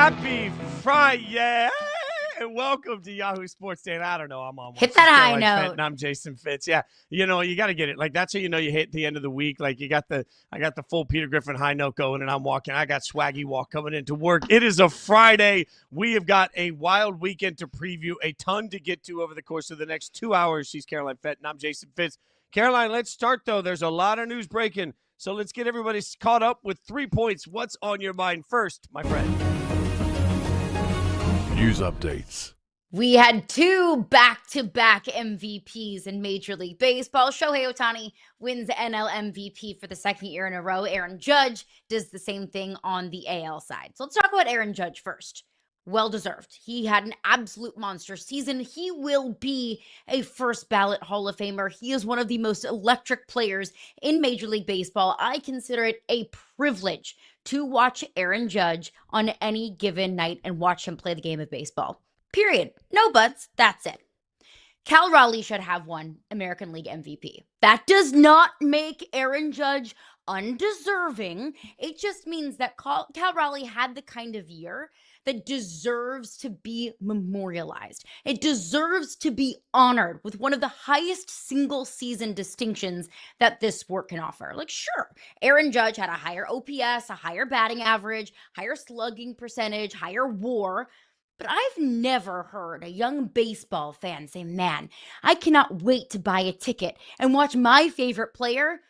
Happy Friday, and welcome to Yahoo Sports Day. And I don't know, I'm on hit that high note. Fenton, I'm Jason Fitz. Yeah, you know, you got to get it. Like, that's how you know you hit the end of the week. Like, I got the full Peter Griffin high note going, and I'm walking. I got swaggy walk coming into work. It is a Friday. We have got a wild weekend to preview, a ton to get to over the course of the next 2 hours. She's Caroline Fenton. I'm Jason Fitz. Caroline, let's start, though. There's a lot of news breaking. So let's get everybody caught up with 3 points. What's on your mind first, my friend? News updates. We had 2 back-to-back MVPs in Major League Baseball. Shohei Ohtani wins NL MVP for the second year in a row. Aaron Judge does the same thing on the AL side. So let's talk about Aaron Judge first. Well-deserved. He had an absolute monster season. He will be a first-ballot Hall of Famer. He is one of the most electric players in Major League Baseball. I consider it a privilege to watch Aaron Judge on any given night and watch him play the game of baseball. Period. No buts. That's it. Cal Raleigh should have won American League MVP. That does not make Aaron Judge undeserving. It just means that Cal Raleigh had the kind of year that deserves to be memorialized. It deserves to be honored with one of the highest single season distinctions that this sport can offer. Like, sure, Aaron Judge had a higher OPS, a higher batting average, higher slugging percentage, higher WAR, but I've never heard a young baseball fan say, man, I cannot wait to buy a ticket and watch my favorite player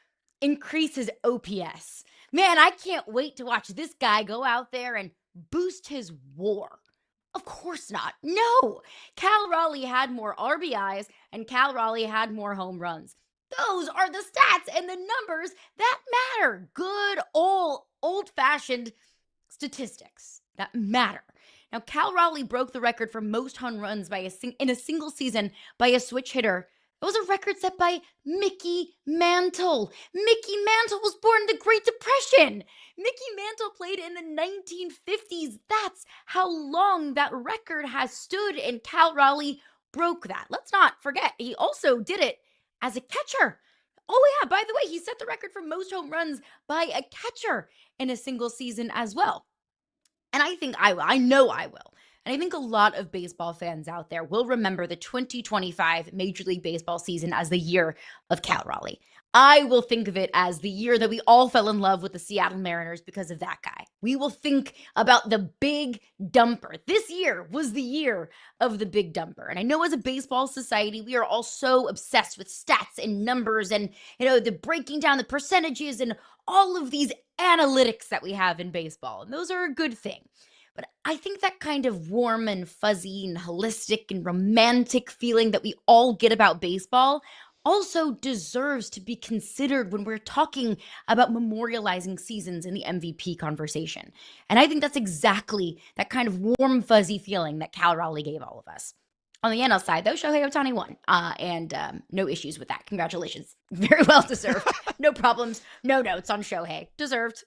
increase his OPS. Man, I can't wait to watch this guy go out there and boost his WAR. Of course not. No. Cal Raleigh had more RBIs and Cal Raleigh had more home runs. Those are the stats and the numbers that matter. Good old-fashioned statistics that matter. Now, Cal Raleigh broke the record for most home runs in a single season by a switch hitter. It was a record set by Mickey Mantle. Mickey Mantle was born in the Great Depression. Mickey Mantle played in the 1950s. That's how long that record has stood, and Cal Raleigh broke that. Let's not forget, he also did it as a catcher. Oh yeah, by the way, he set the record for most home runs by a catcher in a single season as well. And I think I will. I know I will. And I think a lot of baseball fans out there will remember the 2025 Major League Baseball season as the year of Cal Raleigh. I will think of it as the year that we all fell in love with the Seattle Mariners because of that guy. We will think about the big dumper. This year was the year of the big dumper. And I know as a baseball society, we are all so obsessed with stats and numbers and, the breaking down the percentages and all of these analytics that we have in baseball. And those are a good thing. But I think that kind of warm and fuzzy and holistic and romantic feeling that we all get about baseball also deserves to be considered when we're talking about memorializing seasons in the MVP conversation. And I think that's exactly that kind of warm, fuzzy feeling that Cal Raleigh gave all of us. On the NL side, though, Shohei Ohtani won, and no issues with that. Congratulations. Very well deserved. No problems. No notes on Shohei. Deserved.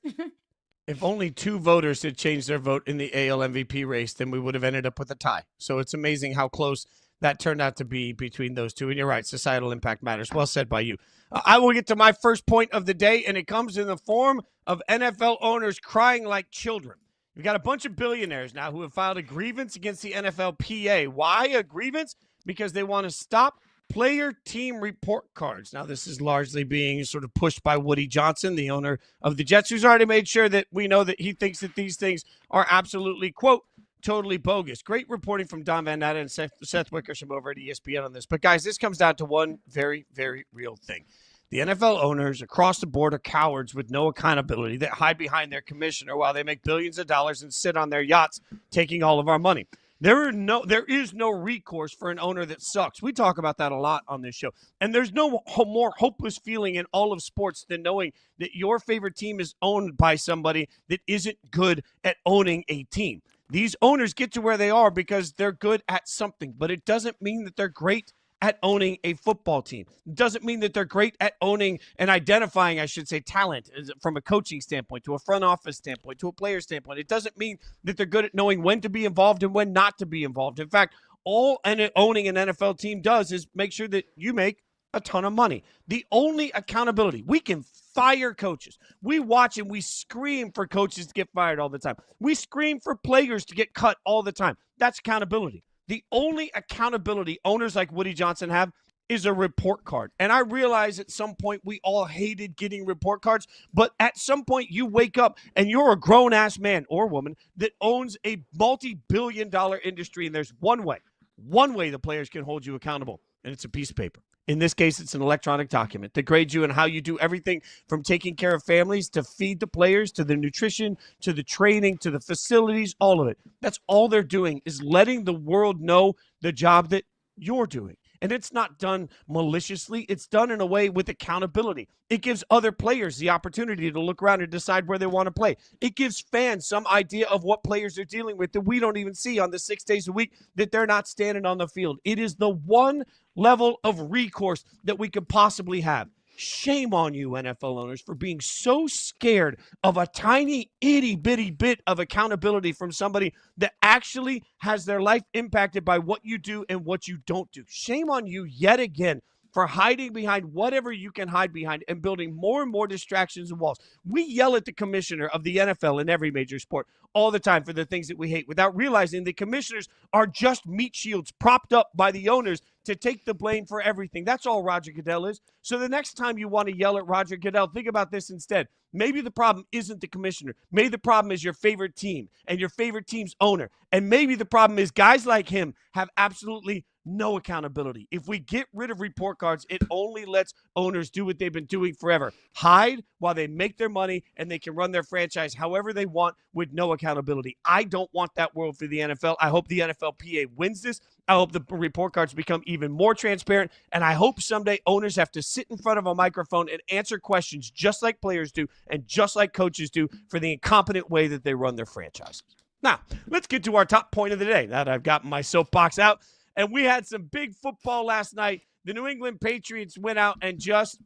If only 2 voters had changed their vote in the AL MVP race, then we would have ended up with a tie. So it's amazing how close that turned out to be between those two. And you're right, societal impact matters. Well said by you. I will get to my first point of the day, and it comes in the form of NFL owners crying like children. We've got a bunch of billionaires now who have filed a grievance against the NFLPA. Why a grievance? Because they want to stop player team report cards. Now, this is largely being sort of pushed by Woody Johnson, the owner of the Jets, who's already made sure that we know that he thinks that these things are absolutely, quote, totally bogus. Great reporting from Don Van Natta and Seth Wickersham over at ESPN on this. But, guys, this comes down to one very, very real thing. The NFL owners across the board are cowards with no accountability that hide behind their commissioner while they make billions of dollars and sit on their yachts taking all of our money. There is no recourse for an owner that sucks. We talk about that a lot on this show. And there's no more hopeless feeling in all of sports than knowing that your favorite team is owned by somebody that isn't good at owning a team. These owners get to where they are because they're good at something, but it doesn't mean that they're great at owning a football team. It doesn't mean that they're great at owning and identifying, I should say, talent from a coaching standpoint, to a front office standpoint, to a player standpoint. It doesn't mean that they're good at knowing when to be involved and when not to be involved. In fact, all owning an NFL team does is make sure that you make a ton of money. The only accountability, we can fire coaches. We watch and we scream for coaches to get fired all the time. We scream for players to get cut all the time. That's accountability. The only accountability owners like Woody Johnson have is a report card. And I realize at some point we all hated getting report cards, but at some point you wake up and you're a grown-ass man or woman that owns a multi-billion-dollar industry, and there's one way the players can hold you accountable, and it's a piece of paper. In this case, it's an electronic document that grades you and how you do everything from taking care of families to feed the players to the nutrition to the training to the facilities, all of it. That's all they're doing is letting the world know the job that you're doing. And it's not done maliciously. It's done in a way with accountability. It gives other players the opportunity to look around and decide where they want to play. It gives fans some idea of what players are dealing with that we don't even see on the 6 days a week that they're not standing on the field. It is the one level of recourse that we could possibly have. Shame on you, NFL owners, for being so scared of a tiny, itty-bitty bit of accountability from somebody that actually has their life impacted by what you do and what you don't do. Shame on you yet again for hiding behind whatever you can hide behind and building more and more distractions and walls. We yell at the commissioner of the NFL in every major sport all the time for the things that we hate without realizing the commissioners are just meat shields propped up by the owners to take the blame for everything. That's all Roger Goodell is. So the next time you want to yell at Roger Goodell, think about this instead. Maybe the problem isn't the commissioner. Maybe the problem is your favorite team and your favorite team's owner. And maybe the problem is guys like him have absolutely no accountability. If we get rid of report cards, it only lets owners do what they've been doing forever. Hide while they make their money and they can run their franchise however they want with no accountability. I don't want that world for the NFL. I hope the NFLPA wins this. I hope the report cards become even more transparent. And I hope someday owners have to sit in front of a microphone and answer questions just like players do and just like coaches do for the incompetent way that they run their franchises. Now, let's get to our top point of the day. Now that I've got my soapbox out. And we had some big football last night. The New England Patriots went out and just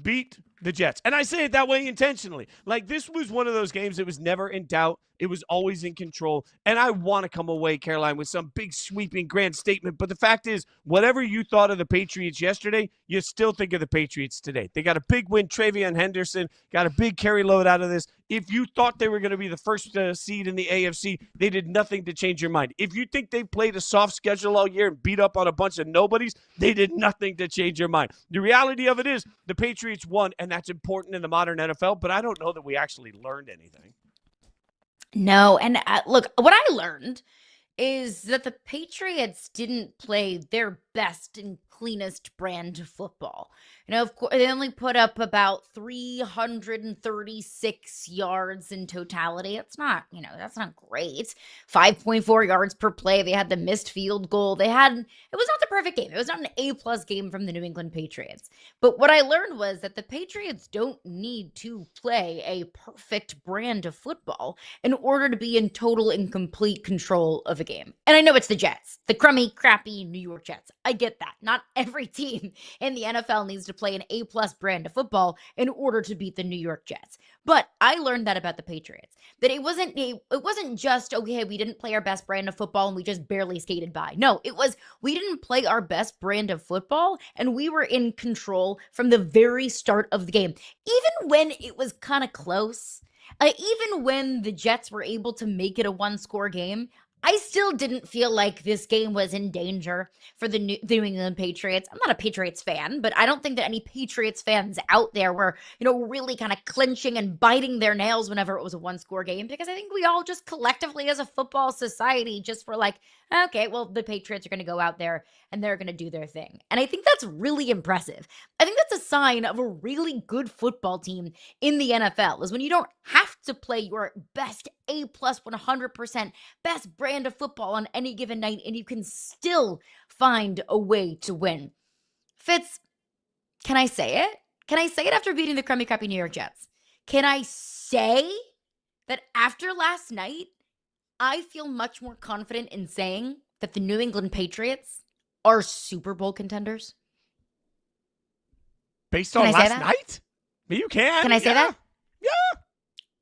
beat the Jets. And I say it that way intentionally. Like, this was one of those games that was never in doubt. It was always in control. And I want to come away, Caroline, with some big sweeping grand statement. But the fact is, whatever you thought of the Patriots yesterday, you still think of the Patriots today. They got a big win. Travion Henderson got a big carry load out of this. If you thought they were going to be the first seed in the AFC, they did nothing to change your mind. If you think they played a soft schedule all year and beat up on a bunch of nobodies, they did nothing to change your mind. The reality of it is the Patriots won, and that's important in the modern NFL, but I don't know that we actually learned anything. No, and look, what I learned is that the Patriots didn't play their best and cleanest brand of football. You know, of course, they only put up about 336 yards in totality. It's not, that's not great. 5.4 yards per play. They had the missed field goal. It was not the perfect game. It was not an A+ game from the New England Patriots. But what I learned was that the Patriots don't need to play a perfect brand of football in order to be in total and complete control of a game. And I know it's the Jets, the crummy, crappy New York Jets. I get that. Not every team in the NFL needs to play an A+ brand of football in order to beat the New York Jets. But I learned that about the Patriots, that it wasn't just, okay, we didn't play our best brand of football and we just barely skated by. No, it was, we didn't play our best brand of football and we were in control from the very start of the game. Even when it was kind of close, even when the Jets were able to make it a one-score game, I still didn't feel like this game was in danger for the New England Patriots. I'm not a Patriots fan, but I don't think that any Patriots fans out there were, really kind of clenching and biting their nails whenever it was a one-score game, because I think we all just collectively as a football society just were like, okay, well, the Patriots are going to go out there and they're going to do their thing. And I think that's really impressive. I think that's a sign of a really good football team in the NFL, is when you don't have to play your best A+ 100% best brand of football on any given night and you can still find a way to win. Fitz, can I say it? Can I say it after beating the crummy crappy New York Jets? Can I say that after last night, I feel much more confident in saying that the New England Patriots are Super Bowl contenders? Based on last night? You can. Can I say that? Yeah.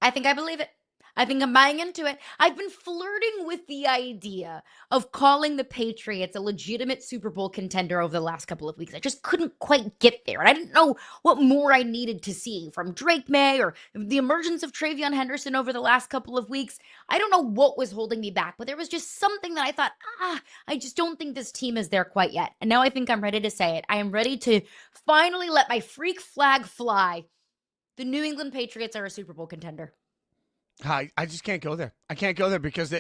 I think I believe it. I think I'm buying into it. I've been flirting with the idea of calling the Patriots a legitimate Super Bowl contender over the last couple of weeks. I just couldn't quite get there. And I didn't know what more I needed to see from Drake May or the emergence of Travion Henderson over the last couple of weeks. I don't know what was holding me back, but there was just something that I thought, I just don't think this team is there quite yet. And now I think I'm ready to say it. I am ready to finally let my freak flag fly. The New England Patriots are a Super Bowl contender. I just can't go there. I can't go there because,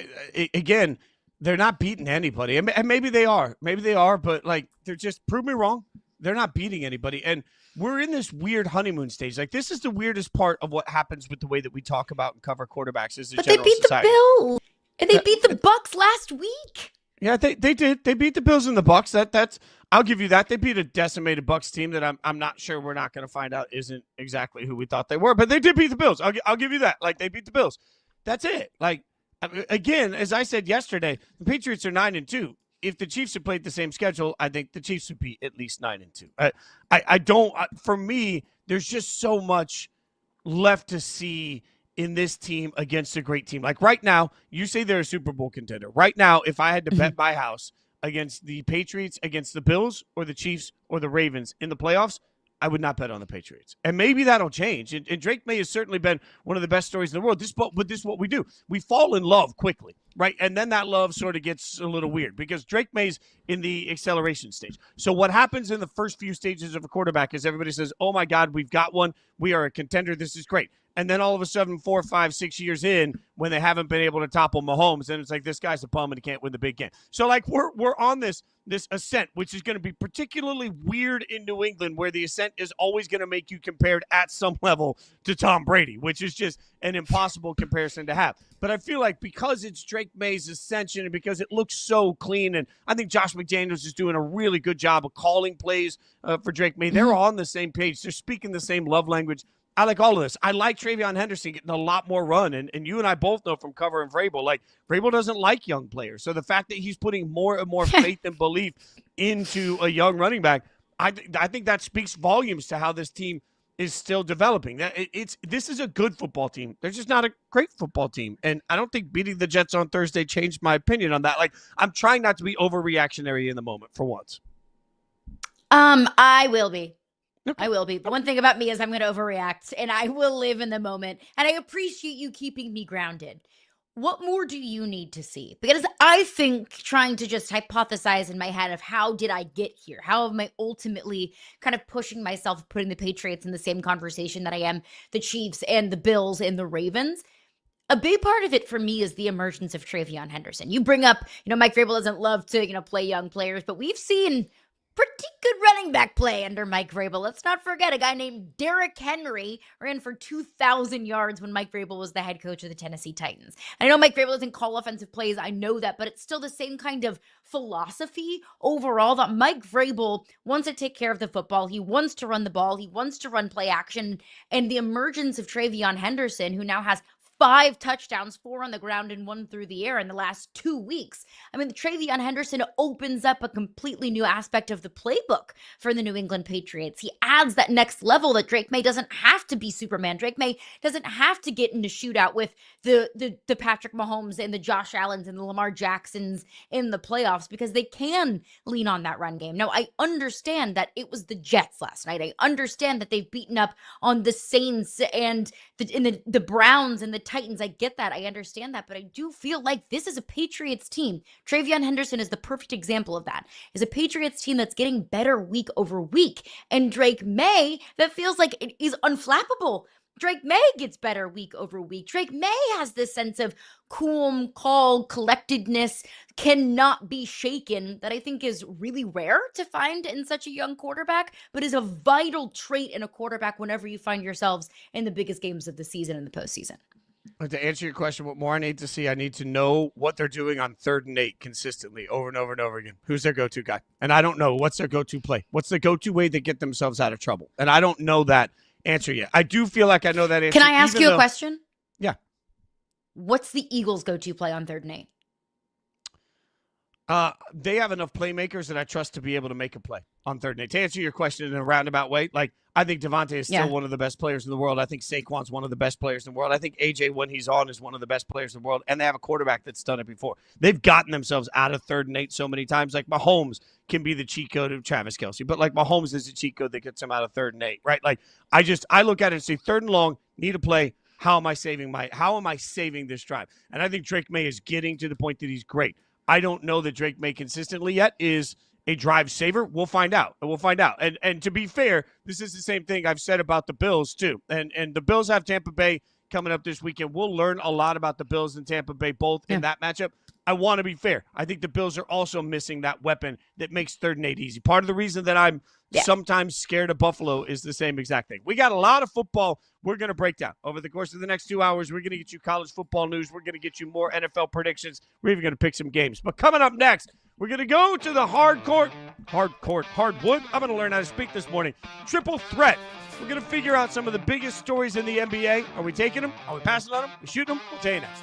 again, they're not beating anybody. And maybe they are. Maybe they are, but, like, they're just – prove me wrong. They're not beating anybody. And we're in this weird honeymoon stage. Like, this is the weirdest part of what happens with the way that we talk about and cover quarterbacks as a but general they beat society. The Bills. And they beat the Bucs last week. Yeah, they did. They beat the Bills and the Bucs. That's I'll give you that. They beat a decimated Bucs team that I'm not sure we're not going to find out isn't exactly who we thought they were. But they did beat the Bills. I'll give you that. Like, they beat the Bills. That's it. Like, again, as I said yesterday, the Patriots are 9-2. If the Chiefs had played the same schedule, I think the Chiefs would be at least 9-2. I don't. For me, there's just so much left to see in this team against a great team. Like, right now, you say they're a Super Bowl contender. Right now, if I had to bet my house against the Patriots, against the Bills, or the Chiefs, or the Ravens in the playoffs, I would not bet on the Patriots. And maybe that'll change. And Drake May has certainly been one of the best stories in the world. But this is what we do. We fall in love quickly, right? And then that love sort of gets a little weird because Drake May's in the acceleration stage. So what happens in the first few stages of a quarterback is everybody says, oh, my God, we've got one. We are a contender. This is great. And then all of a sudden, 4, 5, 6 years in, when they haven't been able to topple Mahomes, then it's like, this guy's a bum and he can't win the big game. So, like, we're on this ascent, which is going to be particularly weird in New England, where the ascent is always going to make you compared at some level to Tom Brady, which is just an impossible comparison to have. But I feel like because it's Drake May's ascension and because it looks so clean, and I think Josh McDaniels is doing a really good job of calling plays for Drake May. They're on the same page. They're speaking the same love language. I like all of this. I like Travion Henderson getting a lot more run. And you and I both know from covering Vrabel, like, Vrabel doesn't like young players. So the fact that he's putting more and more faith and belief into a young running back, I think that speaks volumes to how this team is still developing. This is a good football team. They're just not a great football team. And I don't think beating the Jets on Thursday changed my opinion on that. Like, I'm trying not to be overreactionary in the moment for once. I will be. I will be. The one thing about me is I'm going to overreact, and I will live in the moment. And I appreciate you keeping me grounded. What more do you need to see? Because I think trying to just hypothesize in my head of how did I get here? How am I ultimately kind of pushing myself, putting the Patriots in the same conversation that I am the Chiefs and the Bills and the Ravens? A big part of it for me is the emergence of Travion Henderson. You bring up, Mike Vrabel doesn't love to, play young players, but we've seen pretty good running back play under Mike Vrabel. Let's not forget a guy named Derrick Henry ran for 2,000 yards when Mike Vrabel was the head coach of the Tennessee Titans. I know Mike Vrabel doesn't call offensive plays. I know that, but it's still the same kind of philosophy overall that Mike Vrabel wants to take care of the football. He wants to run the ball. He wants to run play action. And the emergence of Travion Henderson, who now has 5 touchdowns, 4 on the ground and 1 through the air in the last 2 weeks. I mean, Travion Henderson opens up a completely new aspect of the playbook for the New England Patriots. He adds that next level that Drake May doesn't have to be Superman. Drake May doesn't have to get into shootout with the Patrick Mahomes and the Josh Allens and the Lamar Jacksons in the playoffs because they can lean on that run game. Now, I understand that it was the Jets last night. I understand that they've beaten up on the Saints and the Browns and the Titans. I get that. I understand that. But I do feel like this is a Patriots team. Travion Henderson is the perfect example of that. Is a Patriots team that's getting better week over week. And Drake May, that feels like it is unflappable. Drake May gets better week over week. Drake May has this sense of calm, collectedness, cannot be shaken that I think is really rare to find in such a young quarterback, but is a vital trait in a quarterback whenever you find yourselves in the biggest games of the season and the postseason. To answer your question, what more I need to see, I need to know what they're doing on 3rd and 8 consistently over and over and over again. Who's their go-to guy? And I don't know. What's their go-to play? What's the go-to way they get themselves out of trouble? And I don't know that answer yet. I do feel like I know that answer. Can I ask you a question? Yeah. What's the Eagles' go-to play on 3rd and 8? They have enough playmakers that I trust to be able to make a play on 3rd and 8. To answer your question in a roundabout way, like, I think Devontae is still one of the best players in the world. I think Saquon's one of the best players in the world. I think AJ, when he's on, is one of the best players in the world. And they have a quarterback that's done it before. They've gotten themselves out of 3rd and 8 so many times. Like Mahomes can be the cheat code of Travis Kelce, but like Mahomes is a cheat code that gets him out of 3rd and 8, right? Like I look at it and say 3rd and long, need a play. How am I saving this drive? And I think Drake May is getting to the point that he's great. I don't know that Drake May consistently yet is a drive saver. We'll find out. And to be fair, this is the same thing I've said about the Bills too. And the Bills have Tampa Bay coming up this weekend. We'll learn a lot about the Bills and Tampa Bay both in that matchup. I want to be fair. I think the Bills are also missing that weapon that makes 3rd and 8 easy. Part of the reason that I'm sometimes scared of Buffalo is the same exact thing. We got a lot of football we're going to break down. Over the course of the next 2 hours, we're going to get you college football news. We're going to get you more NFL predictions. We're even going to pick some games. But coming up next, we're going to go to the hardwood. I'm going to learn how to speak this morning. Triple threat. We're going to figure out some of the biggest stories in the NBA. Are we taking them? Are we passing on them? Are we shooting them? We'll tell you next.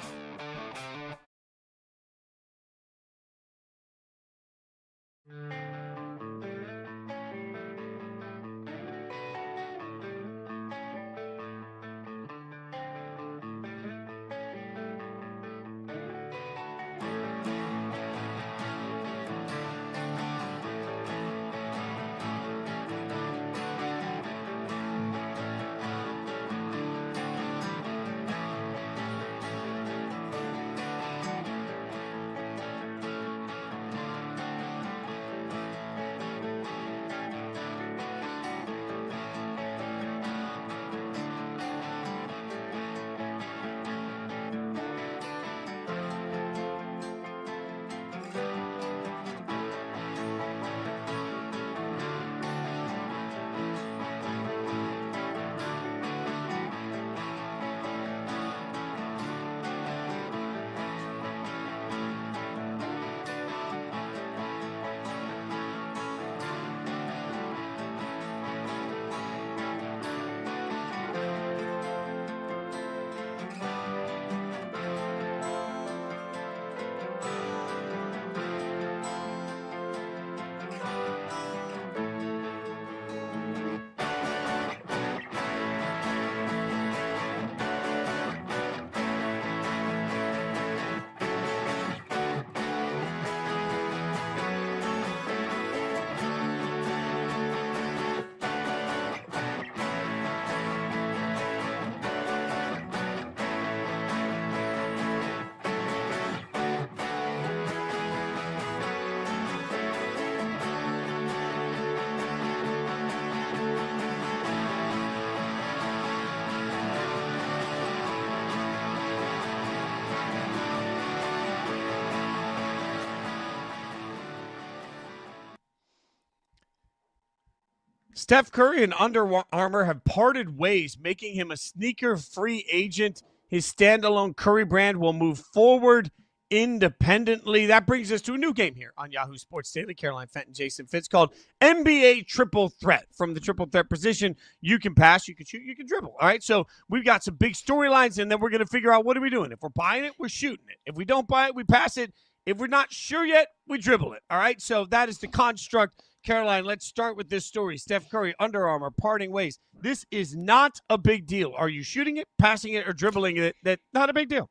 Steph Curry and Under Armour have parted ways, making him a sneaker-free agent. His standalone Curry brand will move forward independently. That brings us to a new game here on Yahoo Sports Daily. Caroline Fenton, Jason Fitz, called NBA Triple Threat. From the triple threat position, you can pass, you can shoot, you can dribble. All right, so we've got some big storylines, and then we're going to figure out what are we doing. If we're buying it, we're shooting it. If we don't buy it, we pass it. If we're not sure yet, we dribble it. All right, so that is the construct. Caroline, let's start with this story. Steph Curry, Under Armour, parting ways. This is not a big deal. Are you shooting it, passing it, or dribbling it? That's not a big deal.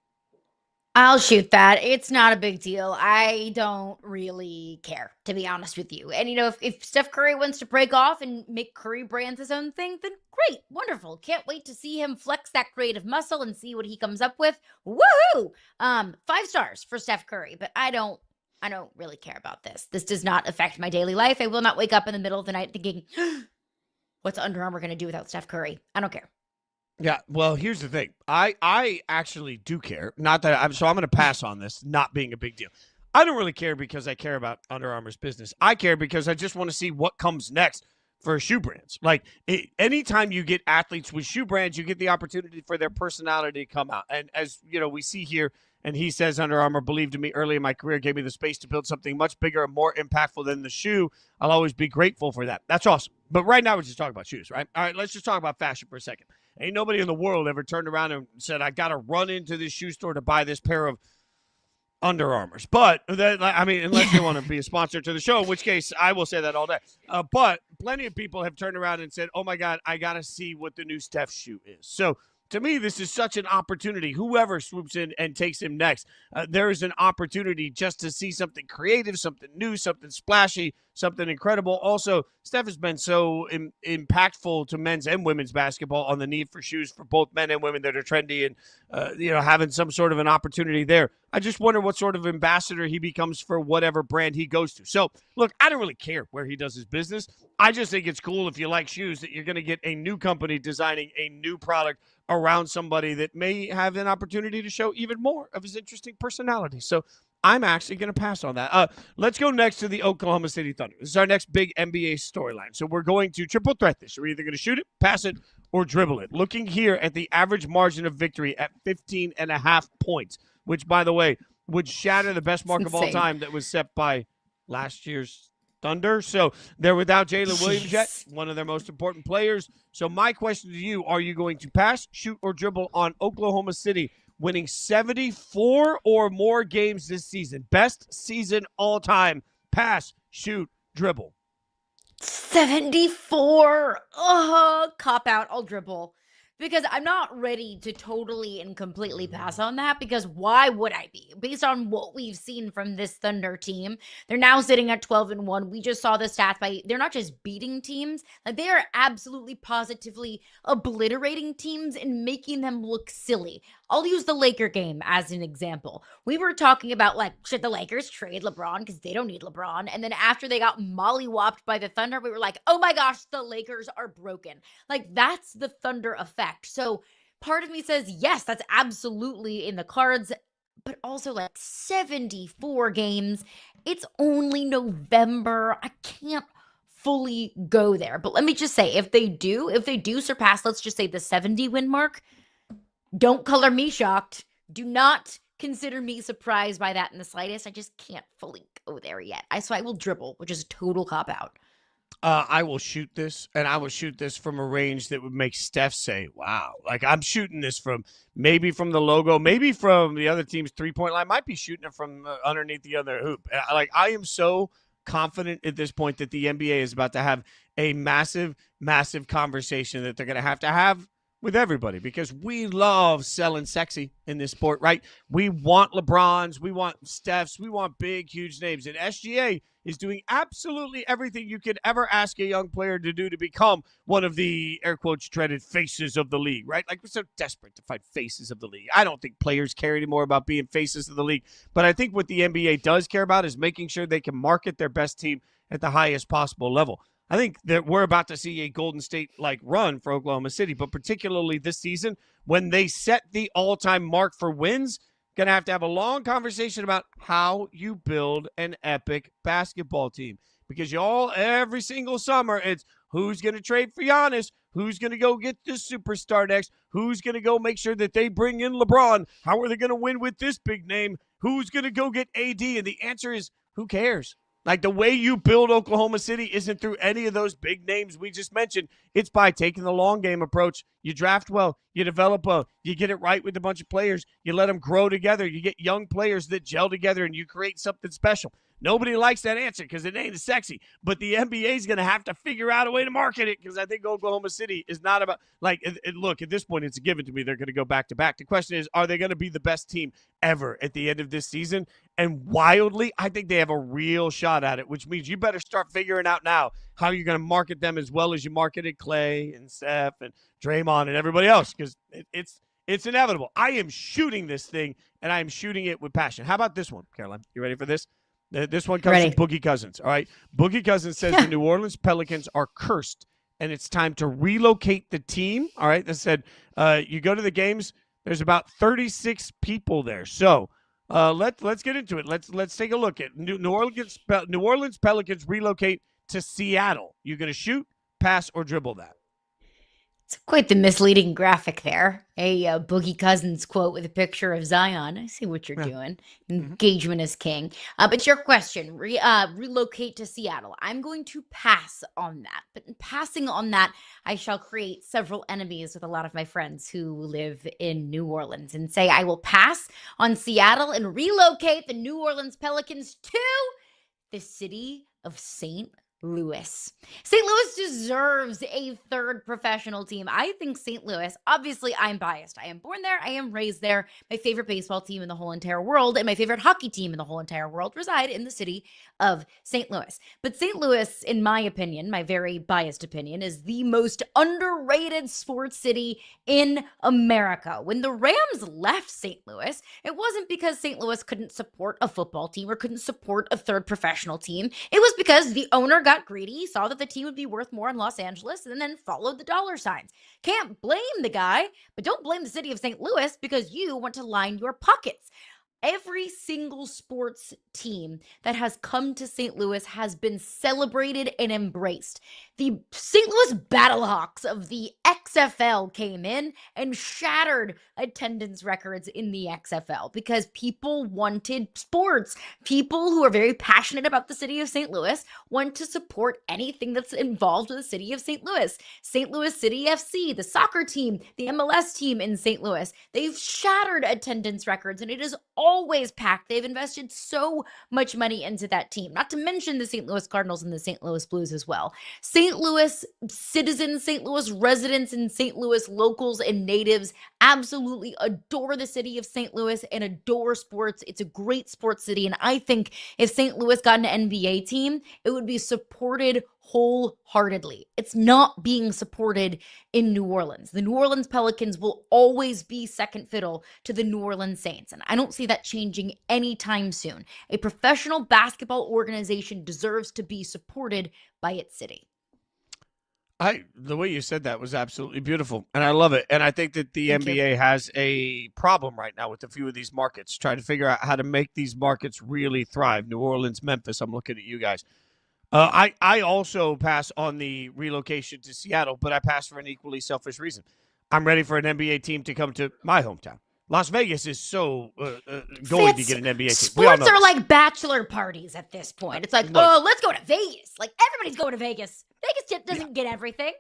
I'll shoot that. It's not a big deal. I don't really care, to be honest with you. And, if Steph Curry wants to break off and make Curry brands his own thing, then great, wonderful. Can't wait to see him flex that creative muscle and see what he comes up with. Woohoo! 5 stars for Steph Curry, but I don't really care about this. This does not affect my daily life. I will not wake up in the middle of the night thinking, what's Under Armour going to do without Steph Curry? I don't care. Yeah, well, here's the thing. I actually do care. Not that I'm going to pass on this not being a big deal. I don't really care because I care about Under Armour's business. I care because I just want to see what comes next for shoe brands. Like, anytime you get athletes with shoe brands, you get the opportunity for their personality to come out. And as we see here, and he says, Under Armour believed in me early in my career, gave me the space to build something much bigger and more impactful than the shoe. I'll always be grateful for that. That's awesome. But right now, we're just talking about shoes, right? All right, let's just talk about fashion for a second. Ain't nobody in the world ever turned around and said, I got to run into this shoe store to buy this pair of Under Armour's. But, I mean, unless they want to be a sponsor to the show, in which case I will say that all day. But plenty of people have turned around and said, oh, my God, I got to see what the new Steph shoe is. So, to me, this is such an opportunity. Whoever swoops in and takes him next, there is an opportunity just to see something creative, something new, something splashy, something incredible. Also, Steph has been so impactful to men's and women's basketball on the need for shoes for both men and women that are trendy and, having some sort of an opportunity there. I just wonder what sort of ambassador he becomes for whatever brand he goes to. So, look, I don't really care where he does his business. I just think it's cool if you like shoes that you're going to get a new company designing a new product around somebody that may have an opportunity to show even more of his interesting personality. So I'm actually going to pass on that. Let's go next to the Oklahoma City Thunder. This is our next big NBA storyline. So we're going to triple threat this. We're either going to shoot it, pass it, or dribble it. Looking here at the average margin of victory at 15.5 points, which, by the way, would shatter the best mark of all time that was set by last year's Thunder. So they're without Jalen Williams yet, one of their most important players. So my question to you, are you going to pass, shoot, or dribble on Oklahoma City winning 74 or more games this season? Best season all time. Pass, shoot, dribble. 74. Cop out. I'll dribble. Because I'm not ready to totally and completely pass on that, because why would I be? Based on what we've seen from this Thunder team, they're now sitting at 12-1. We just saw the stats they're not just beating teams, like they are absolutely positively obliterating teams and making them look silly. I'll use the Laker game as an example. We were talking about, like, should the Lakers trade LeBron because they don't need LeBron? And then after they got mollywopped by the Thunder, we were like, oh my gosh, the Lakers are broken. Like, that's the Thunder effect. So part of me says, yes, that's absolutely in the cards. But also, like, 74 games. It's only November. I can't fully go there. But let me just say, if they do surpass, let's just say the 70-win mark, don't color me shocked. Do not consider me surprised by that in the slightest. I just can't fully go there yet. So I will dribble, which is a total cop-out. I will shoot this, and I will shoot this from a range that would make Steph say, wow. Like, I'm shooting this from maybe from the logo, maybe from the other team's three-point line. Might be shooting it from underneath the other hoop. I am so confident at this point that the NBA is about to have a massive, massive conversation that they're going to have with everybody, because we love selling sexy in this sport, right? We want LeBrons, we want Stephs, we want big, huge names. And SGA is doing absolutely everything you could ever ask a young player to do to become one of the, air quotes, dreaded faces of the league, right? Like, we're so desperate to find faces of the league. I don't think players care anymore about being faces of the league. But I think what the NBA does care about is making sure they can market their best team at the highest possible level. I think that we're about to see a Golden State-like run for Oklahoma City, but particularly this season, when they set the all-time mark for wins, going to have a long conversation about how you build an epic basketball team. Because every single summer, it's who's going to trade for Giannis, who's going to go get this superstar next, who's going to go make sure that they bring in LeBron, how are they going to win with this big name, who's going to go get AD, and the answer is, who cares? Like, the way you build Oklahoma City isn't through any of those big names we just mentioned. It's by taking the long game approach. You draft well, you develop well, you get it right with a bunch of players, you let them grow together, you get young players that gel together, and you create something special. Nobody likes that answer because it ain't sexy, but the NBA is going to have to figure out a way to market it, because I think Oklahoma City is not about, like, look, at this point, it's a given to me they're going to go back-to-back. The question is, are they going to be the best team ever at the end of this season? And wildly, I think they have a real shot at it, which means you better start figuring out now how you're going to market them as well as you marketed Clay and Steph and Draymond and everybody else, because it's inevitable. I am shooting this thing, and I am shooting it with passion. How about this one, Caroline? You ready for this? This one comes from Boogie Cousins, all right? Boogie Cousins says the New Orleans Pelicans are cursed, and it's time to relocate the team, all right? They said you go to the games, there's about 36 people there. So let's get into it. Let's take a look at New Orleans Pelicans relocate to Seattle. You going to shoot, pass, or dribble that? It's quite the misleading graphic there. A Boogie Cousins quote with a picture of Zion. I see what you're doing. Engagement is king. But your question, relocate to Seattle. I'm going to pass on that. But in passing on that, I shall create several enemies with a lot of my friends who live in New Orleans and say I will pass on Seattle and relocate the New Orleans Pelicans to the city of St. Louis. St. Louis deserves a third professional team. I think St. Louis, obviously I'm biased. I am born there. I am raised there. My favorite baseball team in the whole entire world and my favorite hockey team in the whole entire world reside in the city of St. Louis. But St. Louis, in my opinion, my very biased opinion, is the most underrated sports city in America. When the Rams left St. Louis, it wasn't because St. Louis couldn't support a football team or couldn't support a third professional team. It was because the owner got greedy, saw that the team would be worth more in Los Angeles, and then followed the dollar signs. Can't blame the guy, but don't blame the city of St. Louis because you want to line your pockets. Every single sports team that has come to St. Louis has been celebrated and embraced. The St. Louis Battlehawks of the XFL came in and shattered attendance records in the XFL because people wanted sports. People who are very passionate about the city of St. Louis want to support anything that's involved with the city of St. Louis. St. Louis City FC, the soccer team, the MLS team in St. Louis, they've shattered attendance records and it is always packed. They've invested so much money into that team, not to mention the St. Louis Cardinals and the St. Louis Blues as well. St. Louis citizens, St. Louis residents, and St. Louis locals and natives absolutely adore the city of St. Louis and adore sports. It's a great sports city. And I think if St. Louis got an NBA team, it would be supported wholeheartedly. It's not being supported in New Orleans. The New Orleans Pelicans will always be second fiddle to the New Orleans Saints, and I don't see that changing anytime soon. A professional basketball organization deserves to be supported by its city. The way you said that was absolutely beautiful, and I love it. And I think that the NBA has a problem right now with a few of these markets, trying to figure out how to make these markets really thrive. New Orleans, Memphis, I'm looking at you guys. I also pass on the relocation to Seattle, but I pass for an equally selfish reason. I'm ready for an NBA team to come to my hometown. Las Vegas is so going to get an NBA team. Sports are like bachelor parties at this point. It's like, oh, let's go to Vegas. Like, everybody's going to Vegas. Vegas doesn't get everything.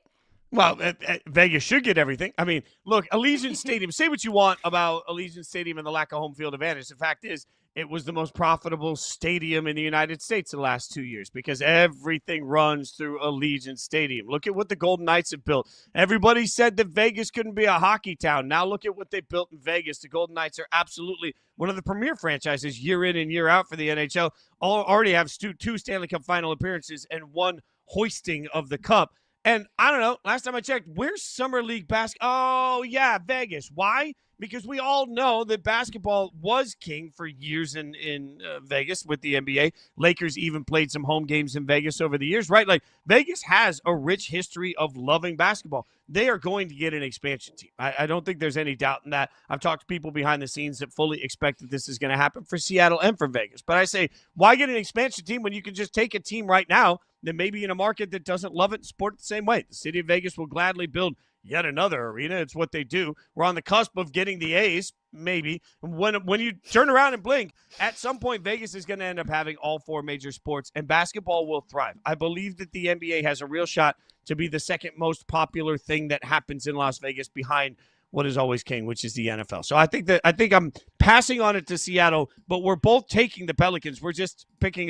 Well, Vegas should get everything. I mean, look, Allegiant Stadium, say what you want about Allegiant Stadium and the lack of home field advantage. The fact is, it was the most profitable stadium in the United States the last 2 years because everything runs through Allegiant Stadium. Look at what the Golden Knights have built. Everybody said that Vegas couldn't be a hockey town. Now look at what they built in Vegas. The Golden Knights are absolutely one of the premier franchises year in and year out for the NHL. Already have two Stanley Cup final appearances and one hoisting of the cup. And I don't know, last time I checked, where's Summer League basketball? Oh, yeah, Vegas. Why? Because we all know that basketball was king for years in Vegas with the NBA. Lakers even played some home games in Vegas over the years, right? Like, Vegas has a rich history of loving basketball. They are going to get an expansion team. I don't think there's any doubt in that. I've talked to people behind the scenes that fully expect that this is going to happen for Seattle and for Vegas. But I say, why get an expansion team when you can just take a team right now that may be in a market that doesn't love it and support it the same way? The city of Vegas will gladly build yet another arena. It's what they do. We're on the cusp of getting the A's, maybe. When you turn around and blink, at some point, Vegas is going to end up having all four major sports, and basketball will thrive. I believe that the NBA has a real shot to be the second most popular thing that happens in Las Vegas behind what is always king, which is the NFL. So I think I'm passing on it to Seattle, but we're both taking the Pelicans. We're just taking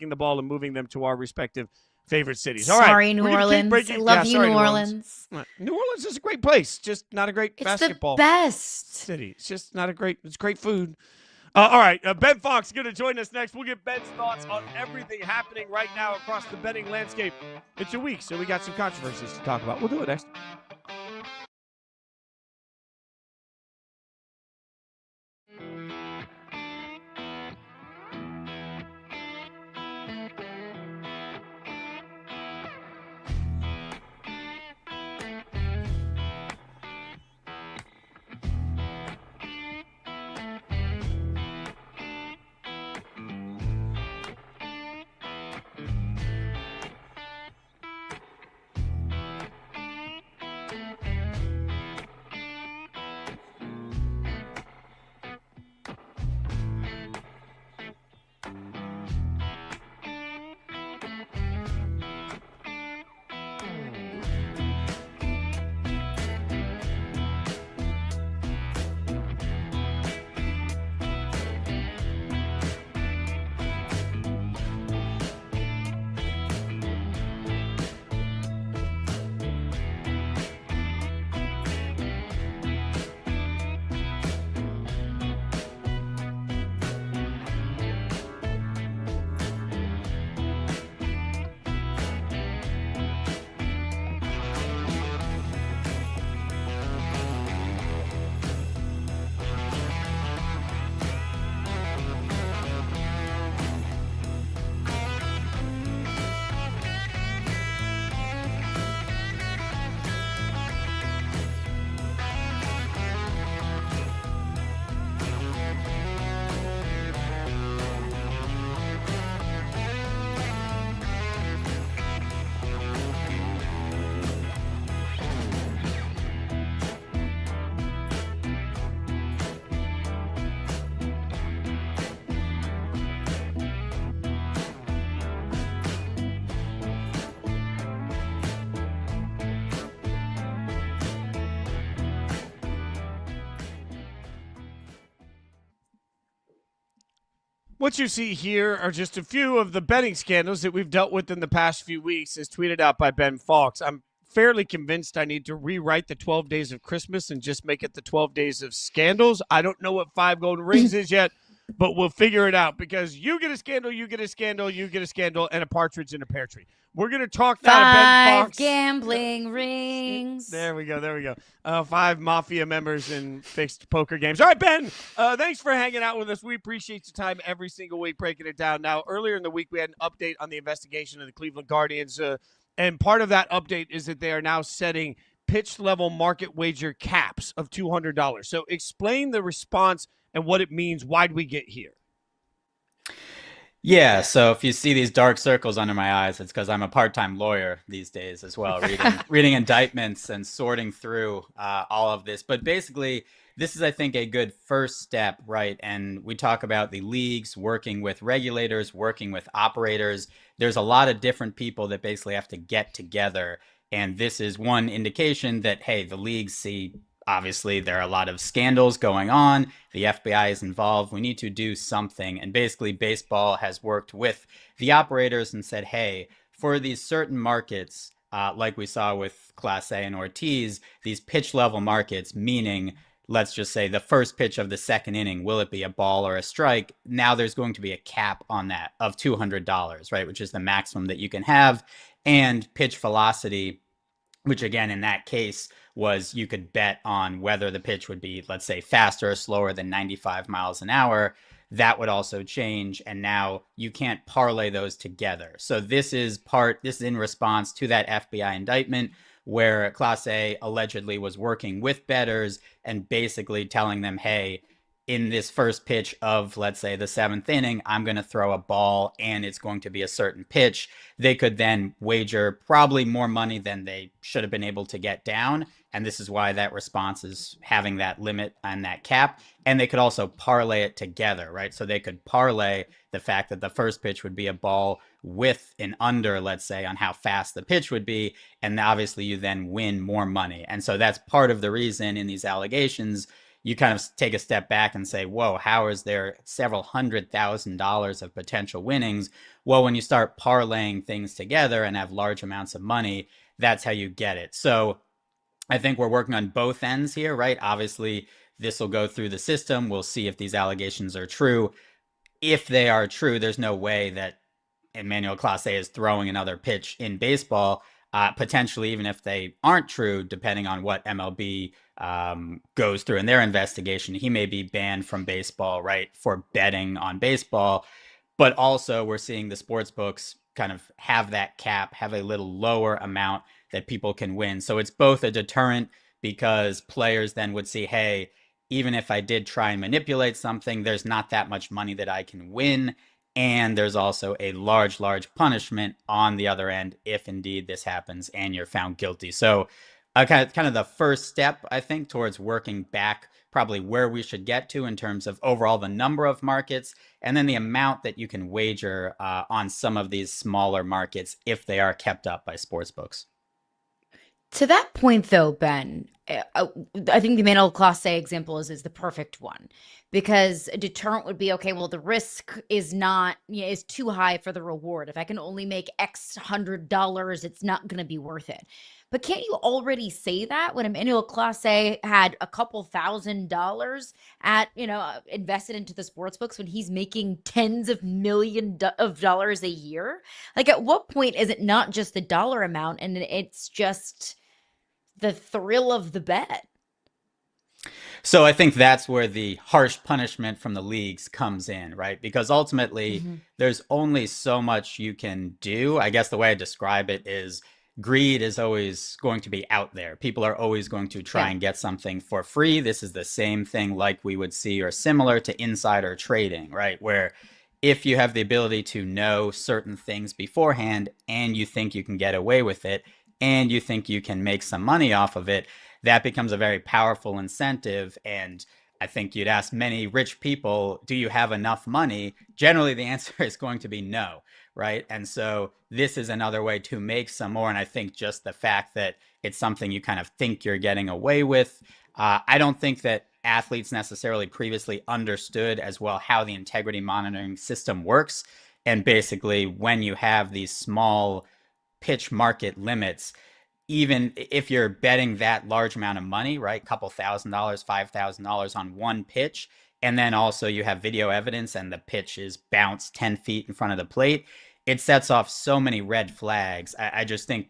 the ball and moving them to our respective favorite cities. All right. Sorry, New Orleans. I love you, New Orleans. New Orleans is a great place, just not a great basketball best city. It's just not it's great food. All right, Ben Fawkes is going to join us next. We'll get Ben's thoughts on everything happening right now across the betting landscape. It's a week, so we got some controversies to talk about. We'll do it next. What you see here are just a few of the betting scandals that we've dealt with in the past few weeks, as tweeted out by Ben Fawkes. I'm fairly convinced I need to rewrite the 12 Days of Christmas and just make it the 12 Days of Scandals. I don't know what 5 golden rings is yet, but we'll figure it out because you get a scandal, you get a scandal, you get a scandal, and a partridge in a pear tree. We're going to talk now to Ben Fawkes. 5 gambling rings. There we go. 5 mafia members in fixed poker games. All right, Ben, thanks for hanging out with us. We appreciate your time every single week breaking it down. Now, earlier in the week, we had an update on the investigation of the Cleveland Guardians, and part of that update is that they are now setting pitch-level market wager caps of $200. So explain the response and what it means. Why'd we get here? Yeah, so if you see these dark circles under my eyes, it's because I'm a part-time lawyer these days as well, reading indictments and sorting through all of this. But basically, this is, I think, a good first step, right? And we talk about the leagues working with regulators, working with operators. There's a lot of different people that basically have to get together. And this is one indication that, hey, the leagues see, obviously, there are a lot of scandals going on. The FBI is involved. We need to do something. And basically, baseball has worked with the operators and said, hey, for these certain markets, like we saw with Class A and Ortiz, these pitch level markets, meaning, let's just say the first pitch of the second inning, will it be a ball or a strike? Now there's going to be a cap on that of $200, right? Which is the maximum that you can have. And pitch velocity, which again, in that case, was you could bet on whether the pitch would be, let's say, faster or slower than 95 miles an hour. That would also change. And now you can't parlay those together. So this is in response to that FBI indictment where Class A allegedly was working with bettors and basically telling them, hey, in this first pitch of, let's say, the 7th inning, I'm going to throw a ball and it's going to be a certain pitch. They could then wager probably more money than they should have been able to get down. And this is why that response is having that limit and that cap. And they could also parlay it together, right? So they could parlay the fact that the first pitch would be a ball with an under, let's say, on how fast the pitch would be. And obviously you then win more money. And so that's part of the reason in these allegations you kind of take a step back and say, whoa, how is there several $100,000 of potential winnings? Well, when you start parlaying things together and have large amounts of money, that's how you get it. So I think we're working on both ends here, right? Obviously, this will go through the system. We'll see if these allegations are true. If they are true, there's no way that Emmanuel Clase is throwing another pitch in baseball. Potentially, even if they aren't true, depending on what MLB goes through in their investigation, he may be banned from baseball, right, for betting on baseball. But also, we're seeing the sports books kind of have that cap, have a little lower amount that people can win. So it's both a deterrent because players then would see, hey, even if I did try and manipulate something, there's not that much money that I can win. And there's also a large punishment on the other end if indeed this happens and you're found guilty. So kind of the first step, I think, towards working back probably where we should get to in terms of overall the number of markets and then the amount that you can wager on some of these smaller markets if they are kept up by sportsbooks. To that point, though, Ben, I think the Emmanuel Clase example is the perfect one because a deterrent would be, okay, well, the risk is not, is too high for the reward. If I can only make X $100, it's not going to be worth it. But can't you already say that when Emmanuel Clase had a couple $1,000s at, invested into the sports books when he's making tens of millions of dollars a year? Like, at what point is it not just the dollar amount and it's just the thrill of the bet? So I think that's where the harsh punishment from the leagues comes in, right? Because ultimately, there's only so much you can do. I guess the way I describe it is greed is always going to be out there. People are always going to try and get something for free. This is the same thing like we would see or similar to insider trading, right? Where if you have the ability to know certain things beforehand and you think you can get away with it and you think you can make some money off of it, that becomes a very powerful incentive. And I think you'd ask many rich people, do you have enough money? Generally, the answer is going to be no, right? And so this is another way to make some more. And I think just the fact that it's something you kind of think you're getting away with, I don't think that athletes necessarily previously understood as well how the integrity monitoring system works. And basically, when you have these small pitch market limits, even if you're betting that large amount of money, right, couple $1,000, $5,000 on one pitch, and then also you have video evidence and the pitch is bounced 10 feet in front of the plate, it sets off so many red flags. I just think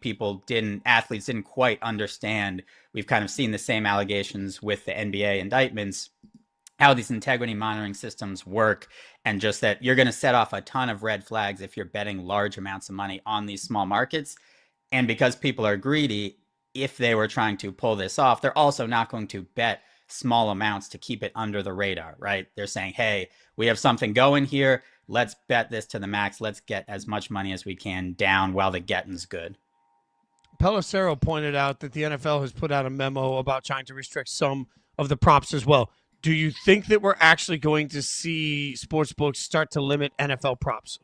athletes didn't quite understand. We've kind of seen the same allegations with the NBA indictments, how these integrity monitoring systems work, and just that you're going to set off a ton of red flags if you're betting large amounts of money on these small markets. And because people are greedy, if they were trying to pull this off, they're also not going to bet small amounts to keep it under the radar, right? They're saying, hey, we have something going here. Let's bet this to the max. Let's get as much money as we can down while the getting's good. Pelissero pointed out that the NFL has put out a memo about trying to restrict some of the props as well. Do you think that we're actually going to see sportsbooks start to limit NFL props?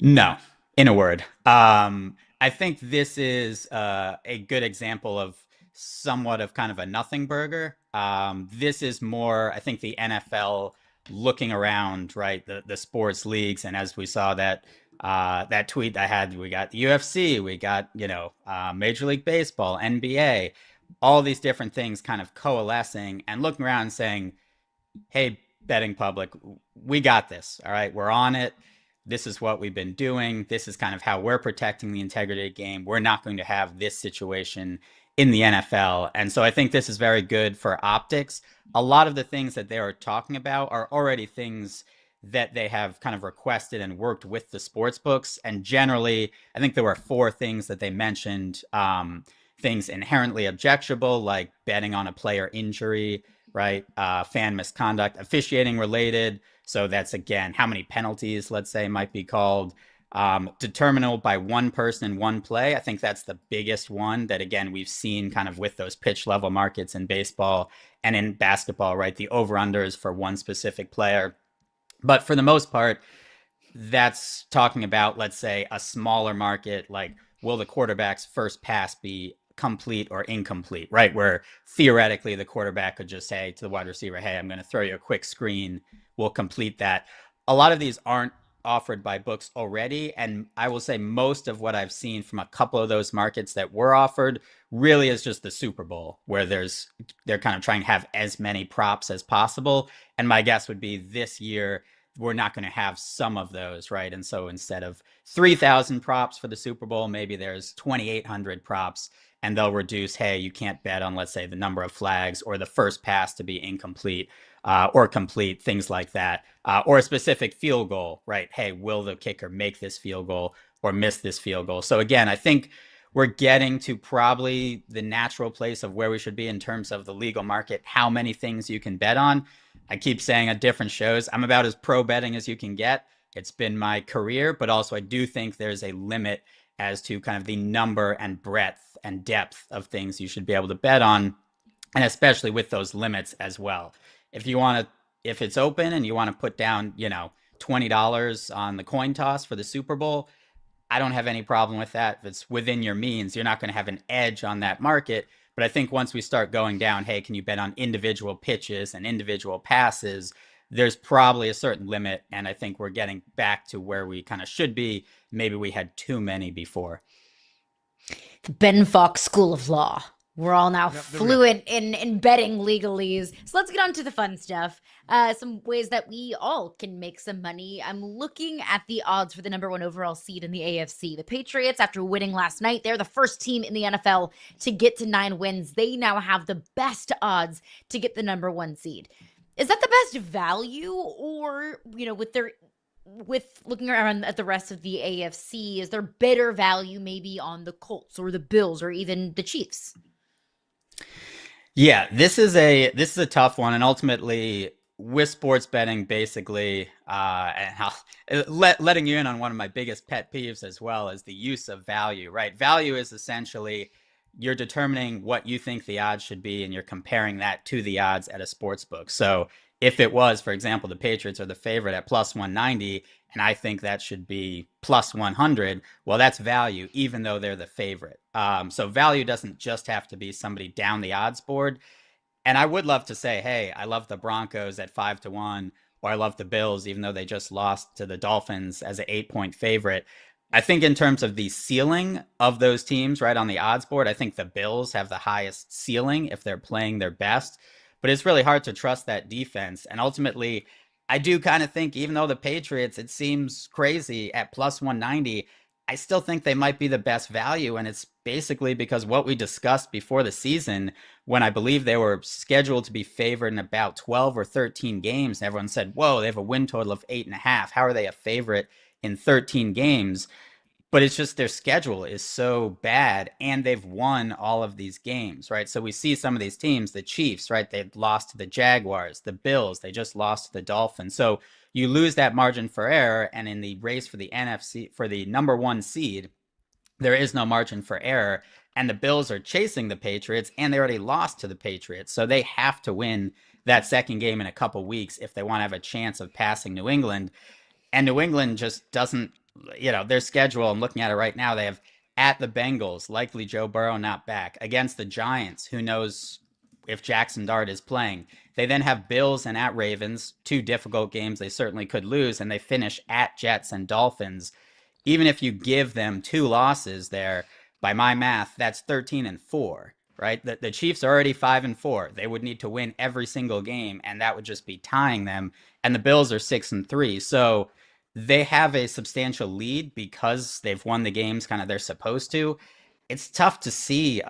No, in a word. I think this is a good example of somewhat of kind of a nothing burger. This is more, I think, the NFL looking around, right, the sports leagues. And as we saw that tweet I had, we got the UFC, we got, Major League Baseball, NBA, all these different things kind of coalescing and looking around and saying, hey, betting public, we got this. All right, we're on it. This is what we've been doing. This is kind of how we're protecting the integrity of the game. We're not going to have this situation in the NFL. And so I think this is very good for optics. A lot of the things that they are talking about are already things that they have kind of requested and worked with the sports books. And generally, I think there were 4 things that they mentioned. Things inherently objectionable, like betting on a player injury, right? Fan misconduct, officiating related. So that's, again, how many penalties, let's say, might be called. Determinable by one person in one play. I think that's the biggest one that, again, we've seen kind of with those pitch level markets in baseball and in basketball, right? The over-unders for one specific player. But for the most part, that's talking about, let's say, a smaller market, like will the quarterback's first pass be complete or incomplete, right? Where theoretically the quarterback could just say to the wide receiver, hey, I'm going to throw you a quick screen. We'll complete that. A lot of these aren't offered by books already. And I will say most of what I've seen from a couple of those markets that were offered really is just the Super Bowl, where they're kind of trying to have as many props as possible. And my guess would be this year, we're not going to have some of those, right? And so instead of 3,000 props for the Super Bowl, maybe there's 2,800 props, and they'll reduce, hey, you can't bet on, let's say, the number of flags or the first pass to be incomplete or complete, things like that, or a specific field goal, right? Hey, will the kicker make this field goal or miss this field goal? So again, I think we're getting to probably the natural place of where we should be in terms of the legal market, how many things you can bet on. I keep saying at different shows, I'm about as pro betting as you can get. It's been my career, but also I do think there's a limit as to kind of the number and breadth and depth of things you should be able to bet on, and especially with those limits as well. If it's open and you want to put down, $20 on the coin toss for the Super Bowl, I don't have any problem with that. If it's within your means, you're not going to have an edge on that market. But I think once we start going down, hey, can you bet on individual pitches and individual passes? There's probably a certain limit. And I think we're getting back to where we kind of should be. Maybe we had too many before. The Ben Fawkes School of Law. We're all now fluent in betting legalese. So let's get on to the fun stuff. Some ways that we all can make some money. I'm looking at the odds for the number 1 overall seed in the AFC. The Patriots, after winning last night, they're the first team in the NFL to get to 9 wins. They now have the best odds to get the number 1 seed. Is that the best value? Or, with looking around at the rest of the AFC, is there better value maybe on the Colts or the Bills or even the Chiefs? Yeah, this is a tough one, and ultimately with sports betting, basically, letting you in on one of my biggest pet peeves as well is the use of value, right? Value is essentially you're determining what you think the odds should be, and you're comparing that to the odds at a sports book. So if it was, for example, the Patriots are the favorite at plus 190, and I think that should be plus 100, well, that's value, even though they're the favorite. So value doesn't just have to be somebody down the odds board. And I would love to say, hey, I love the Broncos at 5-1, or I love the Bills, even though they just lost to the Dolphins as an 8-point favorite. I think in terms of the ceiling of those teams, right on the odds board, I think the Bills have the highest ceiling if they're playing their best. But it's really hard to trust that defense. And ultimately, I do kind of think, even though the Patriots, it seems crazy at plus 190, I still think they might be the best value. And it's basically because what we discussed before the season, when I believe they were scheduled to be favored in about 12 or 13 games, and everyone said, whoa, they have a win total of 8.5. How are they a favorite in 13 games? But it's just their schedule is so bad, and they've won all of these games, right? So we see some of these teams, the Chiefs, right? They lost to the Jaguars, the Bills, they just lost to the Dolphins. So you lose that margin for error, and in the race for the NFC, for the number one seed, there is no margin for error. And the Bills are chasing the Patriots, and they already lost to the Patriots. So they have to win that second game in a couple weeks if they want to have a chance of passing New England. And New England just doesn't, their schedule, I'm looking at it right now, they have at the Bengals, likely Joe Burrow not back, against the Giants, who knows if Jackson Dart is playing. They then have Bills and at Ravens, two difficult games they certainly could lose, and they finish at Jets and Dolphins. Even if you give them two losses there, by my math, that's 13-4, right? The Chiefs are already 5-4. They would need to win every single game, and that would just be tying them. And the Bills are 6-3. So they have a substantial lead because they've won the games kind of they're supposed to. It's tough to see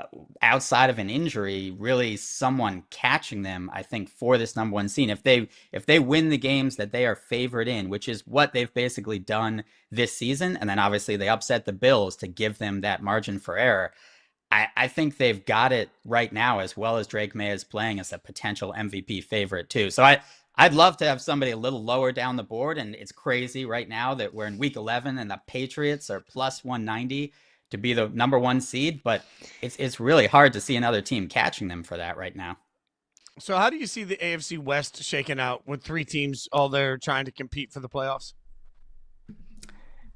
outside of an injury really someone catching them, I think, for this number one seed. If they win the games that they are favored in, which is what they've basically done this season, and then obviously they upset the Bills to give them that margin for error, I think they've got it right now, as well as Drake May is playing as a potential MVP favorite too. So I'd love to have somebody a little lower down the board, and it's crazy right now that we're in week 11 and the Patriots are plus 190 to be the number one seed, but it's really hard to see another team catching them for that right now. So how do you see the AFC West shaking out with three teams all there trying to compete for the playoffs?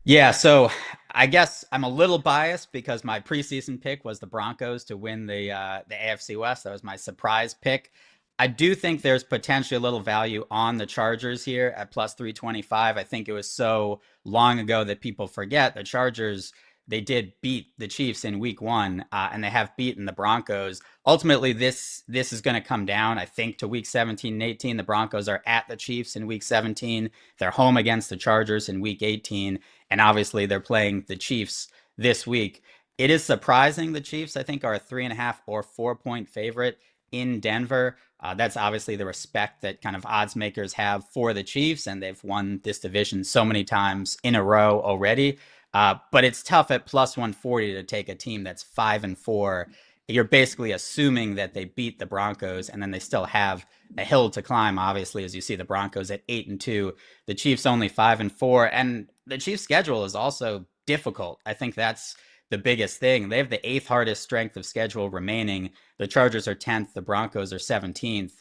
Yeah, so I guess I'm a little biased because my preseason pick was the Broncos to win the AFC West. That was my surprise pick. I do think there's potentially a little value on the Chargers here at plus 325. I think it was so long ago that people forget the Chargers, they did beat the Chiefs in week 1, and they have beaten the Broncos. Ultimately, this is going to come down, I think, to week 17 and 18. The Broncos are at the Chiefs in week 17. They're home against the Chargers in week 18. And obviously, they're playing the Chiefs this week. It is surprising the Chiefs, I think, are a 3.5 or 4-point favorite in Denver. That's obviously the respect that kind of odds makers have for the Chiefs, and they've won this division so many times in a row already. But it's tough at plus 140 to take a team that's 5-4. You're basically assuming that they beat the Broncos, and then they still have a hill to climb, obviously, as you see the Broncos at 8-2, the Chiefs only 5-4, and the Chiefs' schedule is also difficult. I think that's the biggest thing. They have the 8th hardest strength of schedule remaining. The Chargers are 10th. The Broncos are 17th.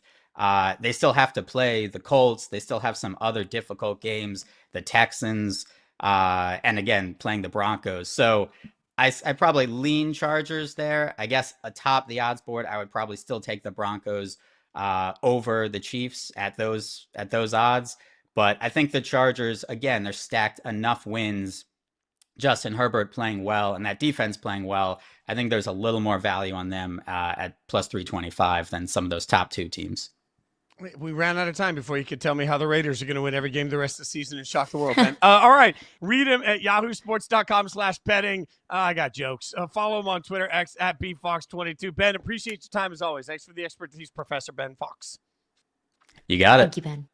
They still have to play the Colts. They still have some other difficult games, the Texans, and again, playing the Broncos. So I probably lean Chargers there. I guess atop the odds board, I would probably still take the Broncos over the Chiefs at those odds. But I think the Chargers, again, they're stacked enough wins. Justin Herbert playing well and that defense playing well. I think there's a little more value on them at plus 325 than some of those top two teams. We ran out of time before you could tell me how the Raiders are going to win every game the rest of the season and shock the world, Ben. All right. Read him at yahoosports.com/betting. I got jokes. Follow him on Twitter, X at bfawkes22. Ben, appreciate your time as always. Thanks for the expertise, Professor Ben Fawkes. You got it. Thank you, Ben.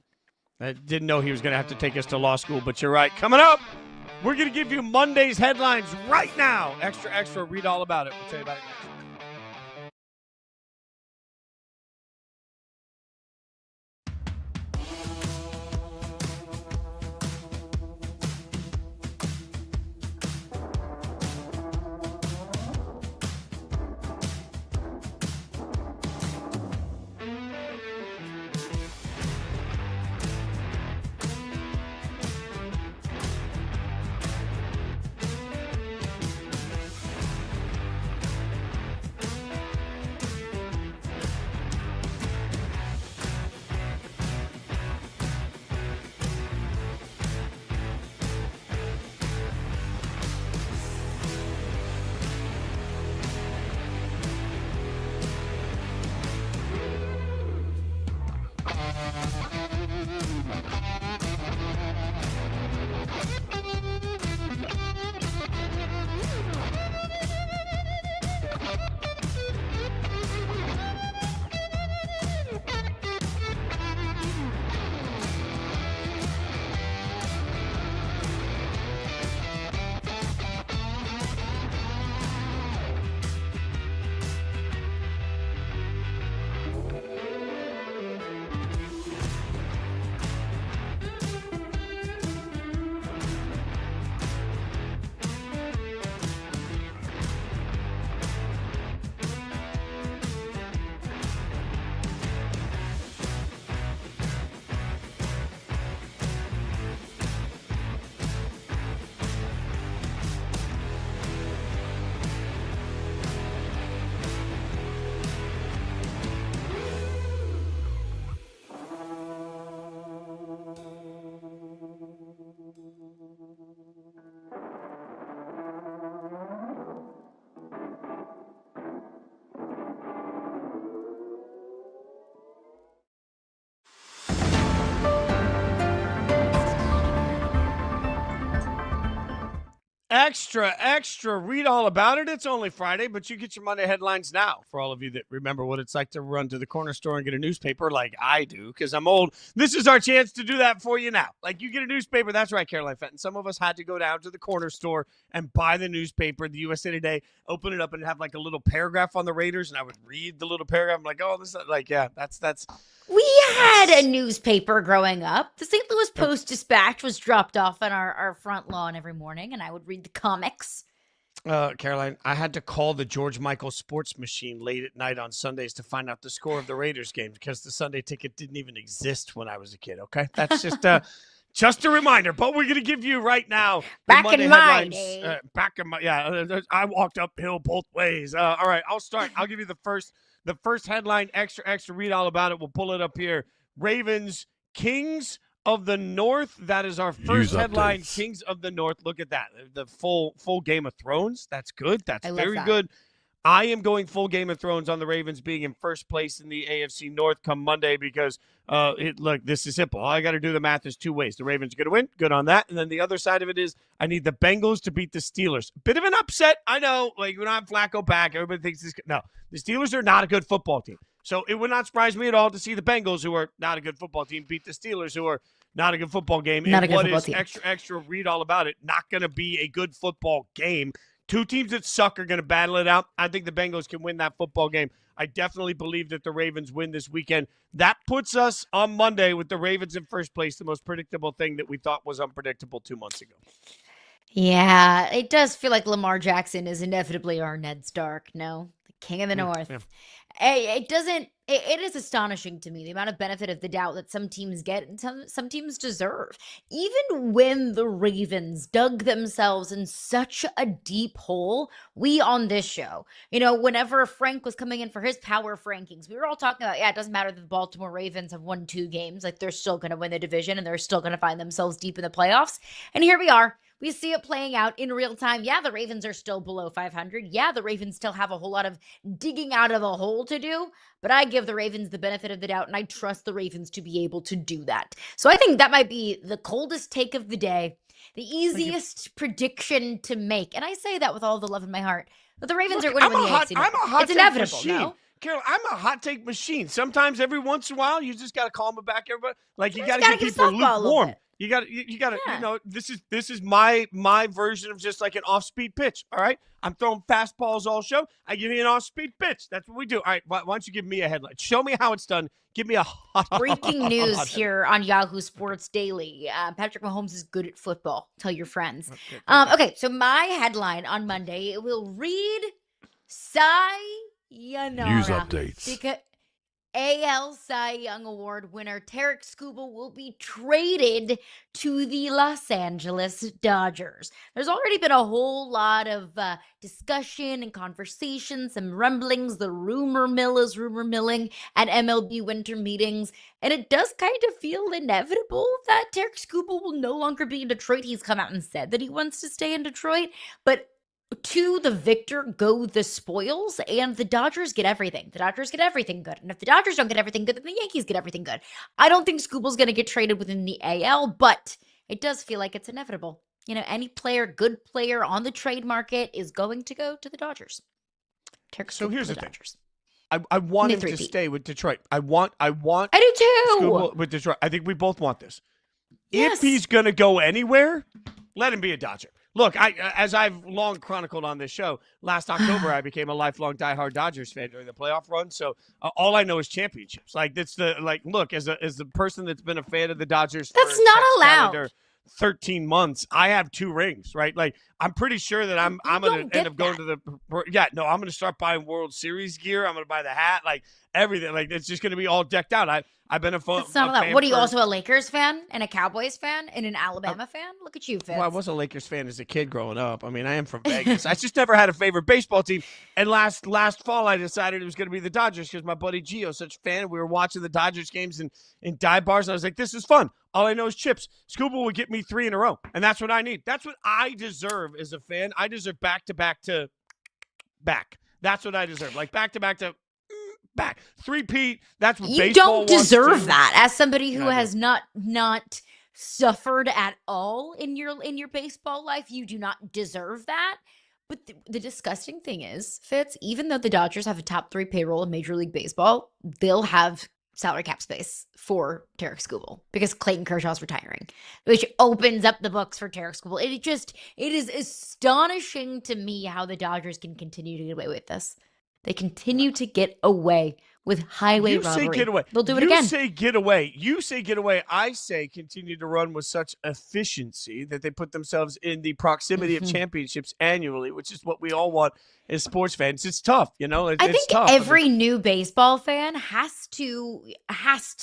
I didn't know he was going to have to take us to law school, but you're right. Coming up, we're going to give you Monday's headlines right now. Extra, extra. Read all about it. We'll tell you about it next. Extra. Read all about it. It's only Friday, but you get your Monday headlines now. For all of you that remember what it's like to run to the corner store and get a newspaper like I do, because I'm old, this is our chance to do that for you now. Like, you get a newspaper. That's right, Caroline Fenton. Some of us had to go down to the corner store and buy the newspaper, the USA Today, open it up and have like a little paragraph on the Raiders, and I would read the little paragraph. I'm like, oh, this is like, yeah, that's. We had a newspaper growing up. The St. Louis Post-Dispatch was dropped off on our front lawn every morning, and I would read the comics. Caroline, I had to call the George Michael sports machine late at night on Sundays to find out the score of the Raiders game because the Sunday ticket didn't even exist when I was a kid, okay? That's just a reminder. But we're going to give you right now Back in my day. I walked uphill both ways. All right, I'll start. I'll give you the first headline, extra, read all about it. We'll pull it up here. Ravens, Kings of the North. That is our first headline, Kings of the North. Look at that. The full Game of Thrones. That's good. That's very good. I am going full Game of Thrones on the Ravens being in first place in the AFC North come Monday because, look, this is simple. All I got to do the math is two ways. The Ravens are going to win. Good on that. And then the other side of it is I need the Bengals to beat the Steelers. Bit of an upset. I know. Like, when I'm Flacco back, everybody thinks this. No, the Steelers are not a good football team. So it would not surprise me at all to see the Bengals, who are not a good football team, beat the Steelers, who are not a good football game. Not and a good what football is team. extra, read all about it. Not going to be a good football game. Two teams that suck are going to battle it out. I think the Bengals can win that football game. I definitely believe that the Ravens win this weekend. That puts us on Monday with the Ravens in first place, the most predictable thing that we thought was unpredictable 2 months ago. Yeah, it does feel like Lamar Jackson is inevitably our Ned Stark, no? The King of the North. Yeah. It is astonishing to me, the amount of benefit of the doubt that some teams get and some teams deserve. Even when the Ravens dug themselves in such a deep hole, we on this show, whenever Frank was coming in for his power rankings, we were all talking about, it doesn't matter that the Baltimore Ravens have won 2 games. Like, they're still going to win the division and they're still going to find themselves deep in the playoffs. And here we are. We see it playing out in real time. Yeah, the Ravens are still below 500. Yeah, the Ravens still have a whole lot of digging out of the hole to do, but I give the Ravens the benefit of the doubt, and I trust the Ravens to be able to do that. So I think that might be the coldest take of the day, the easiest prediction to make. And I say that with all the love in my heart. But the Ravens are going to win the AFC North. I'm a hot It's take inevitable, machine. no? Carol, I'm a hot take machine. Sometimes every once in a while, you just got to calm it back, everybody. Like, you got to keep people lukewarm. You got to, this is my version of just like an off-speed pitch, all right? I'm throwing fastballs all show. I give you an off-speed pitch. That's what we do. All right, why don't you give me a headline? Show me how it's done. Give me a breaking news here on Yahoo Sports Daily. Patrick Mahomes is good at football. Tell your friends. Okay, so my headline on Monday, it will read Sayonara. News updates. Because AL Cy Young Award winner Tarek Skubal will be traded to the Los Angeles Dodgers. There's already been a whole lot of discussion and conversation, some rumblings. The rumor mill is rumor milling at MLB winter meetings. And it does kind of feel inevitable that Tarek Skubal will no longer be in Detroit. He's come out and said that he wants to stay in Detroit. But to the victor go the spoils, and the Dodgers get everything. The Dodgers get everything good. And if the Dodgers don't get everything good, then the Yankees get everything good. I don't think Skubal's going to get traded within the AL, but it does feel like it's inevitable. Any good player on the trade market is going to go to the Dodgers. So here's the thing. I want him to stay with Detroit. I do too. Skubal with Detroit. I think we both want this. Yes. If he's going to go anywhere, let him be a Dodger. Look, as I've long chronicled on this show, last October I became a lifelong diehard Dodgers fan during the playoff run. So all I know is championships. Look, as the person that's been a fan of the Dodgers, that's not allowed. 13 months, I have 2 rings, right? Like, I'm pretty sure that I'm going to end up going to I'm going to start buying World Series gear. I'm going to buy the hat, like everything. Like, it's just going to be all decked out. I've been a fan. It's not allowed. What are you, also a Lakers fan and a Cowboys fan and an Alabama fan? Look at you, Fitz. Well, I was a Lakers fan as a kid growing up. I mean, I am from Vegas. I just never had a favorite baseball team. And last fall, I decided it was going to be the Dodgers because my buddy Gio, such a fan. We were watching the Dodgers games in dive bars, and I was like, this is fun. All I know is chips. Skubal would get me 3 in a row, and that's what I need. That's what I deserve as a fan. I deserve back-to-back to back. That's what I deserve. Like, back-to-back to back. 3-peat. That's what baseball wants. You don't deserve that. As somebody who has not suffered at all in your baseball life. You do not deserve that. But the disgusting thing is, Fitz, even though the Dodgers have a top 3 payroll in Major League Baseball, they'll have salary cap space for Tarek Skubal because Clayton Kershaw's retiring, which opens up the books for Tarek Skubal. It is astonishing to me how the Dodgers can continue to get away with this. They continue to get away with highway robbery. You say get away. They'll do it again. You say get away. You say get away. I say continue to run with such efficiency that they put themselves in the proximity of championships annually, which is what we all want as sports fans. It's tough, you know. I think tough. every new baseball fan has to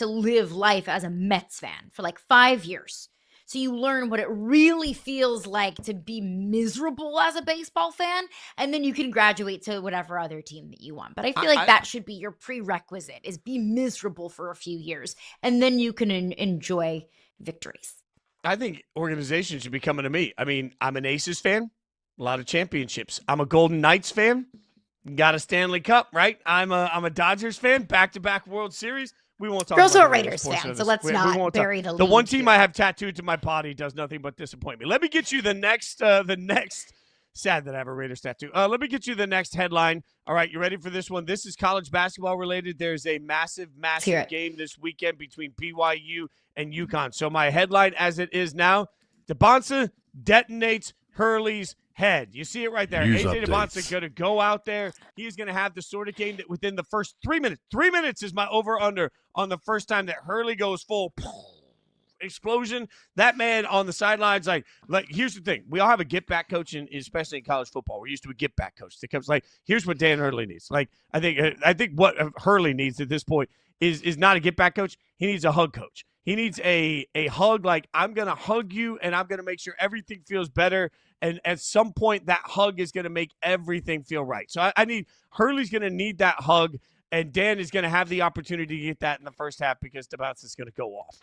live life as a Mets fan for like 5 years. So you learn what it really feels like to be miserable as a baseball fan, and then you can graduate to whatever other team that you want. But I feel like that should be your prerequisite, is be miserable for a few years, and then you can enjoy victories. I think organizations should be coming to me. I mean, I'm an Aces fan, a lot of championships. I'm a Golden Knights fan, got a Stanley Cup, right? I'm a Dodgers fan, back-to-back World Series. We won't talk. We're also about a Raiders fan, so let's not bury the lead. The one team I have tattooed to my body does nothing but disappoint me. Let me get you the next. Sad that I have a Raiders tattoo. Let me get you the next headline. All right, you ready for this one? This is college basketball related. There's a massive game this weekend between BYU and UConn. So my headline, as it is now, DeBonsa detonates Hurley's head. You see it right there. AJ DeBonsa going to go out there. He's going to have the sort of game that within the first 3 minutes. 3 minutes is my over-under on the first time that Hurley goes full explosion. That man on the sidelines, like here's the thing. We all have a get-back coach, especially in college football. We're used to a get-back coach. It comes like, here's what Dan Hurley needs. Like, I think what Hurley needs at this point is not a get-back coach. He needs a hug coach. He needs a hug, like, I'm going to hug you, and I'm going to make sure everything feels better. And at some point, that hug is going to make everything feel right. So I need Hurley's going to need that hug, and Dan is going to have the opportunity to get that in the first half because DeBonsa is going to go off.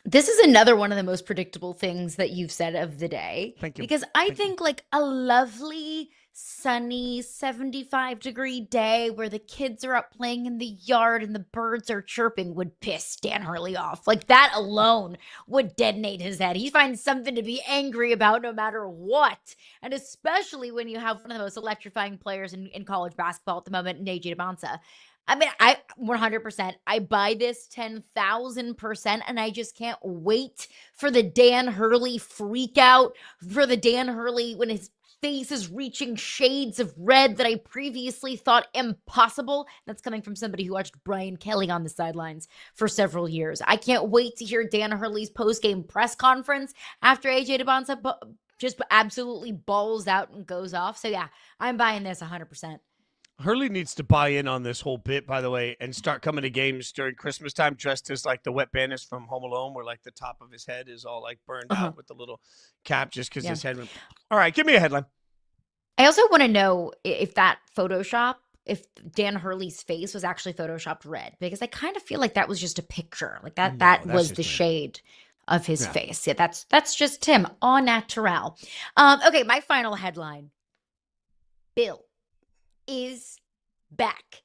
This is another one of the most predictable things that you've said of the day. Thank you. Because I think like a lovely, sunny, 75-degree day where the kids are up playing in the yard and the birds are chirping would piss Dan Hurley off. Like that alone would detonate his head. He finds something to be angry about no matter what. And especially when you have one of the most electrifying players in college basketball at the moment, in AJ DeBonsa. I mean, I 100%, I buy this 10,000%, and I just can't wait for the Dan Hurley freak out, for the Dan Hurley when his face is reaching shades of red that I previously thought impossible. That's coming from somebody who watched Brian Kelly on the sidelines for several years. I can't wait to hear Dan Hurley's post-game press conference after AJ DeBonsa just absolutely balls out and goes off. So yeah, I'm buying this 100%. Hurley needs to buy in on this whole bit, by the way, and start coming to games during Christmas time dressed as like the wet bandits from Home Alone, where like the top of his head is all like burned out with the little cap just because his head went. All right, give me a headline. I also want to know if that Photoshop, if Dan Hurley's face was actually Photoshopped red, because I kind of feel like that was just a picture. Like that was the shade of his face. Yeah, that's just him, au naturel. Okay, my final headline. Bill is back.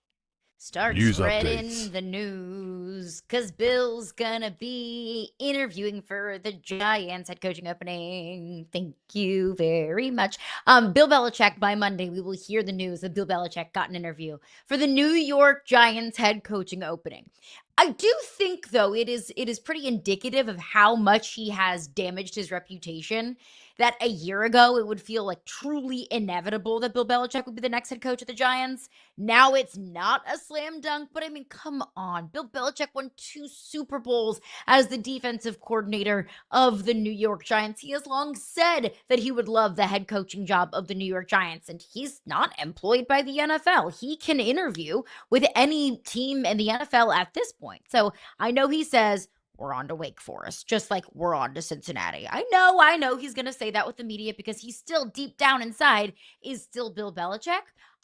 Start spreading the news, because Bill's gonna be interviewing for the Giants head coaching opening. Thank you very much. Bill Belichick, by Monday, we will hear the news that Bill Belichick got an interview for the New York Giants head coaching opening. I do think, though, it is pretty indicative of how much he has damaged his reputation, that a year ago it would feel like truly inevitable that Bill Belichick would be the next head coach of the Giants. Now it's not a slam dunk, but I mean, come on. Bill Belichick won 2 Super Bowls as the defensive coordinator of the New York Giants. He has long said that he would love the head coaching job of the New York Giants, and he's not employed by the NFL. He can interview with any team in the NFL at this point. So I know he says, we're on to Wake Forest, just like we're on to Cincinnati. I know he's going to say that with the media because he's still deep down inside is still Bill Belichick.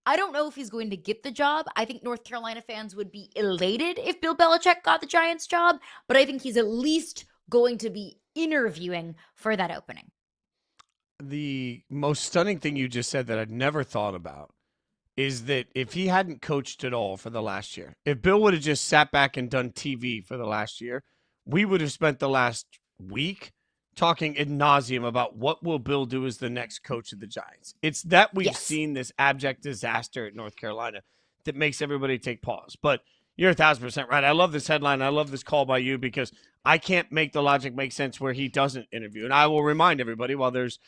I don't know if he's going to get the job. I think North Carolina fans would be elated if Bill Belichick got the Giants job, but I think he's at least going to be interviewing for that opening. The most stunning thing you just said that I'd never thought about is that if he hadn't coached at all for the last year, if Bill would have just sat back and done TV for the last year, we would have spent the last week talking ad nauseum about what will Bill do as the next coach of the Giants. It's that we've seen this abject disaster at North Carolina that makes everybody take pause. But you're 1,000% right. I love this headline. I love this call by you because I can't make the logic make sense where he doesn't interview. And I will remind everybody, while there's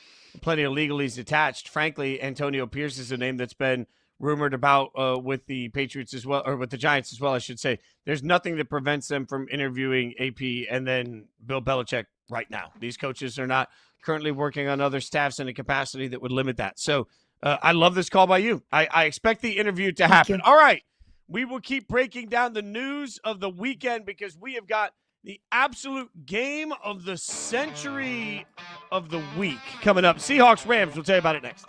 plenty of legalese attached, frankly, Antonio Pierce is a name that's been rumored about with the Patriots as well, or with the Giants as well, I should say. There's nothing that prevents them from interviewing AP and then Bill Belichick right now. These coaches are not currently working on other staffs in a capacity that would limit that. So I love this call by you. I expect the interview to happen. All right. We will keep breaking down the news of the weekend because we have got the absolute game of the century of the week coming up. Seahawks-Rams. We'll tell you about it next.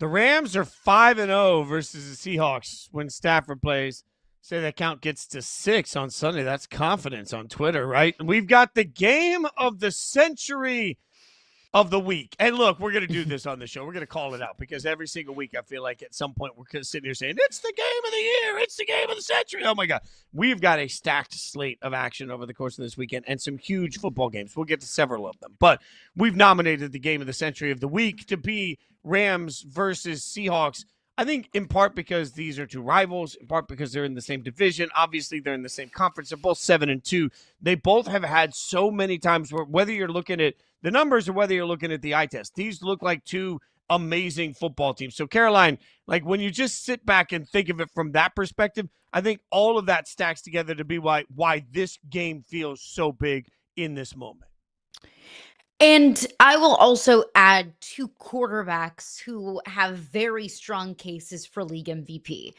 The Rams are 5-0 versus the Seahawks when Stafford plays. Say that count gets to 6 on Sunday. That's confidence on Twitter, right? We've got the game of the century of the week. And look, we're going to do this on the show. We're going to call it out because every single week I feel like at some point we're sitting here saying, it's the game of the year. It's the game of the century. Oh, my God. We've got a stacked slate of action over the course of this weekend and some huge football games. We'll get to several of them. But we've nominated the game of the century of the week to be Rams versus Seahawks. I think in part because these are two rivals, in part because they're in the same division. Obviously, they're in the same conference. They're both 7-2. They both have had so many times where whether you're looking at the numbers or whether you're looking at the eye test, these look like two amazing football teams. So, Caroline, like when you just sit back and think of it from that perspective, I think all of that stacks together to be why this game feels so big in this moment. And I will also add two quarterbacks who have very strong cases for league MVP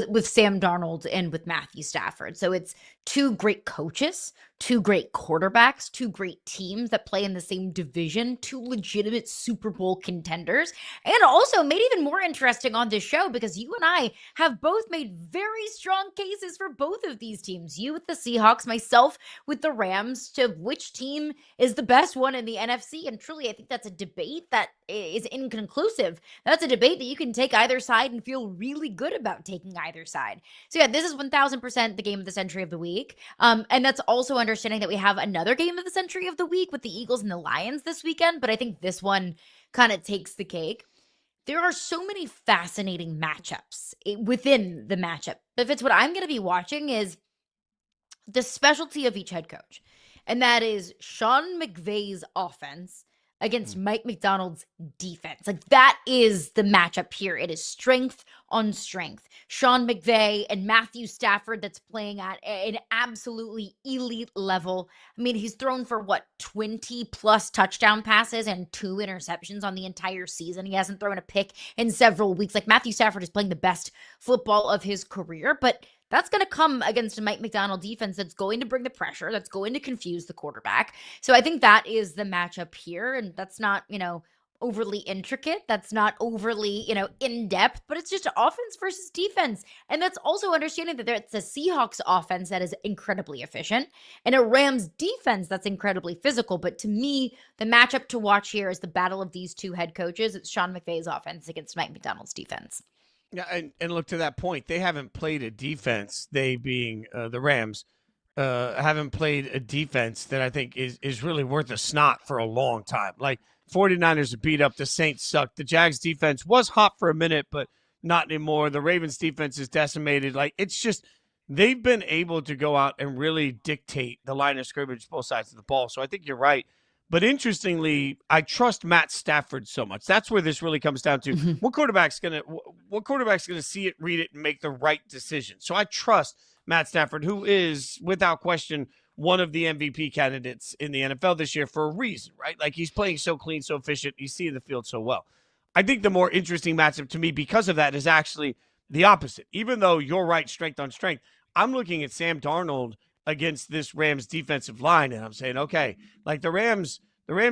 with Sam Darnold and with Matthew Stafford. So it's two great coaches, two great quarterbacks, two great teams that play in the same division, two legitimate Super Bowl contenders, and also made even more interesting on this show because you and I have both made very strong cases for both of these teams. You with the Seahawks, myself with the Rams, to which team is the best one in the NFC. And truly, I think that's a debate that is inconclusive. That's a debate that you can take either side and feel really good about taking either side. So yeah, this is 1000% the game of the century of the week. And that's also understanding that we have another game of the century of the week with the Eagles and the Lions this weekend. But I think this one kind of takes the cake. There are so many fascinating matchups within the matchup. But Fitz, what I'm going to be watching is the specialty of each head coach. And that is Sean McVay's offense against Mike McDonald's defense. Like, that is the matchup here. It is strength on strength. Sean McVay and Matthew Stafford, that's playing at an absolutely elite level. I mean, he's thrown for 20 plus touchdown passes and 2 interceptions on the entire season. He hasn't thrown a pick in several weeks. Like, Matthew Stafford is playing the best football of his career, but that's going to come against a Mike McDonald defense that's going to bring the pressure, that's going to confuse the quarterback. So I think that is the matchup here. And that's not, overly intricate. That's not overly, in depth, but it's just offense versus defense. And that's also understanding that it's a Seahawks offense that is incredibly efficient and a Rams defense that's incredibly physical. But to me, the matchup to watch here is the battle of these two head coaches. It's Sean McVay's offense against Mike McDonald's defense. Yeah, and look, to that point, they haven't played a defense, they being the Rams, haven't played a defense that I think is really worth a snot for a long time. Like, 49ers are beat up, the Saints suck. The Jags defense was hot for a minute, but not anymore. The Ravens defense is decimated. Like, it's just, they've been able to go out and really dictate the line of scrimmage both sides of the ball. So I think you're right. But interestingly, I trust Matt Stafford so much. That's where this really comes down to. What quarterback's gonna see it, read it, and make the right decision? So I trust Matt Stafford, who is, without question, one of the MVP candidates in the NFL this year for a reason, right? Like, he's playing so clean, so efficient. He's seeing the field so well. I think the more interesting matchup to me because of that is actually the opposite. Even though you're right, strength on strength, I'm looking at Sam Darnold against this Rams defensive line, and I'm saying, okay, like, the Rams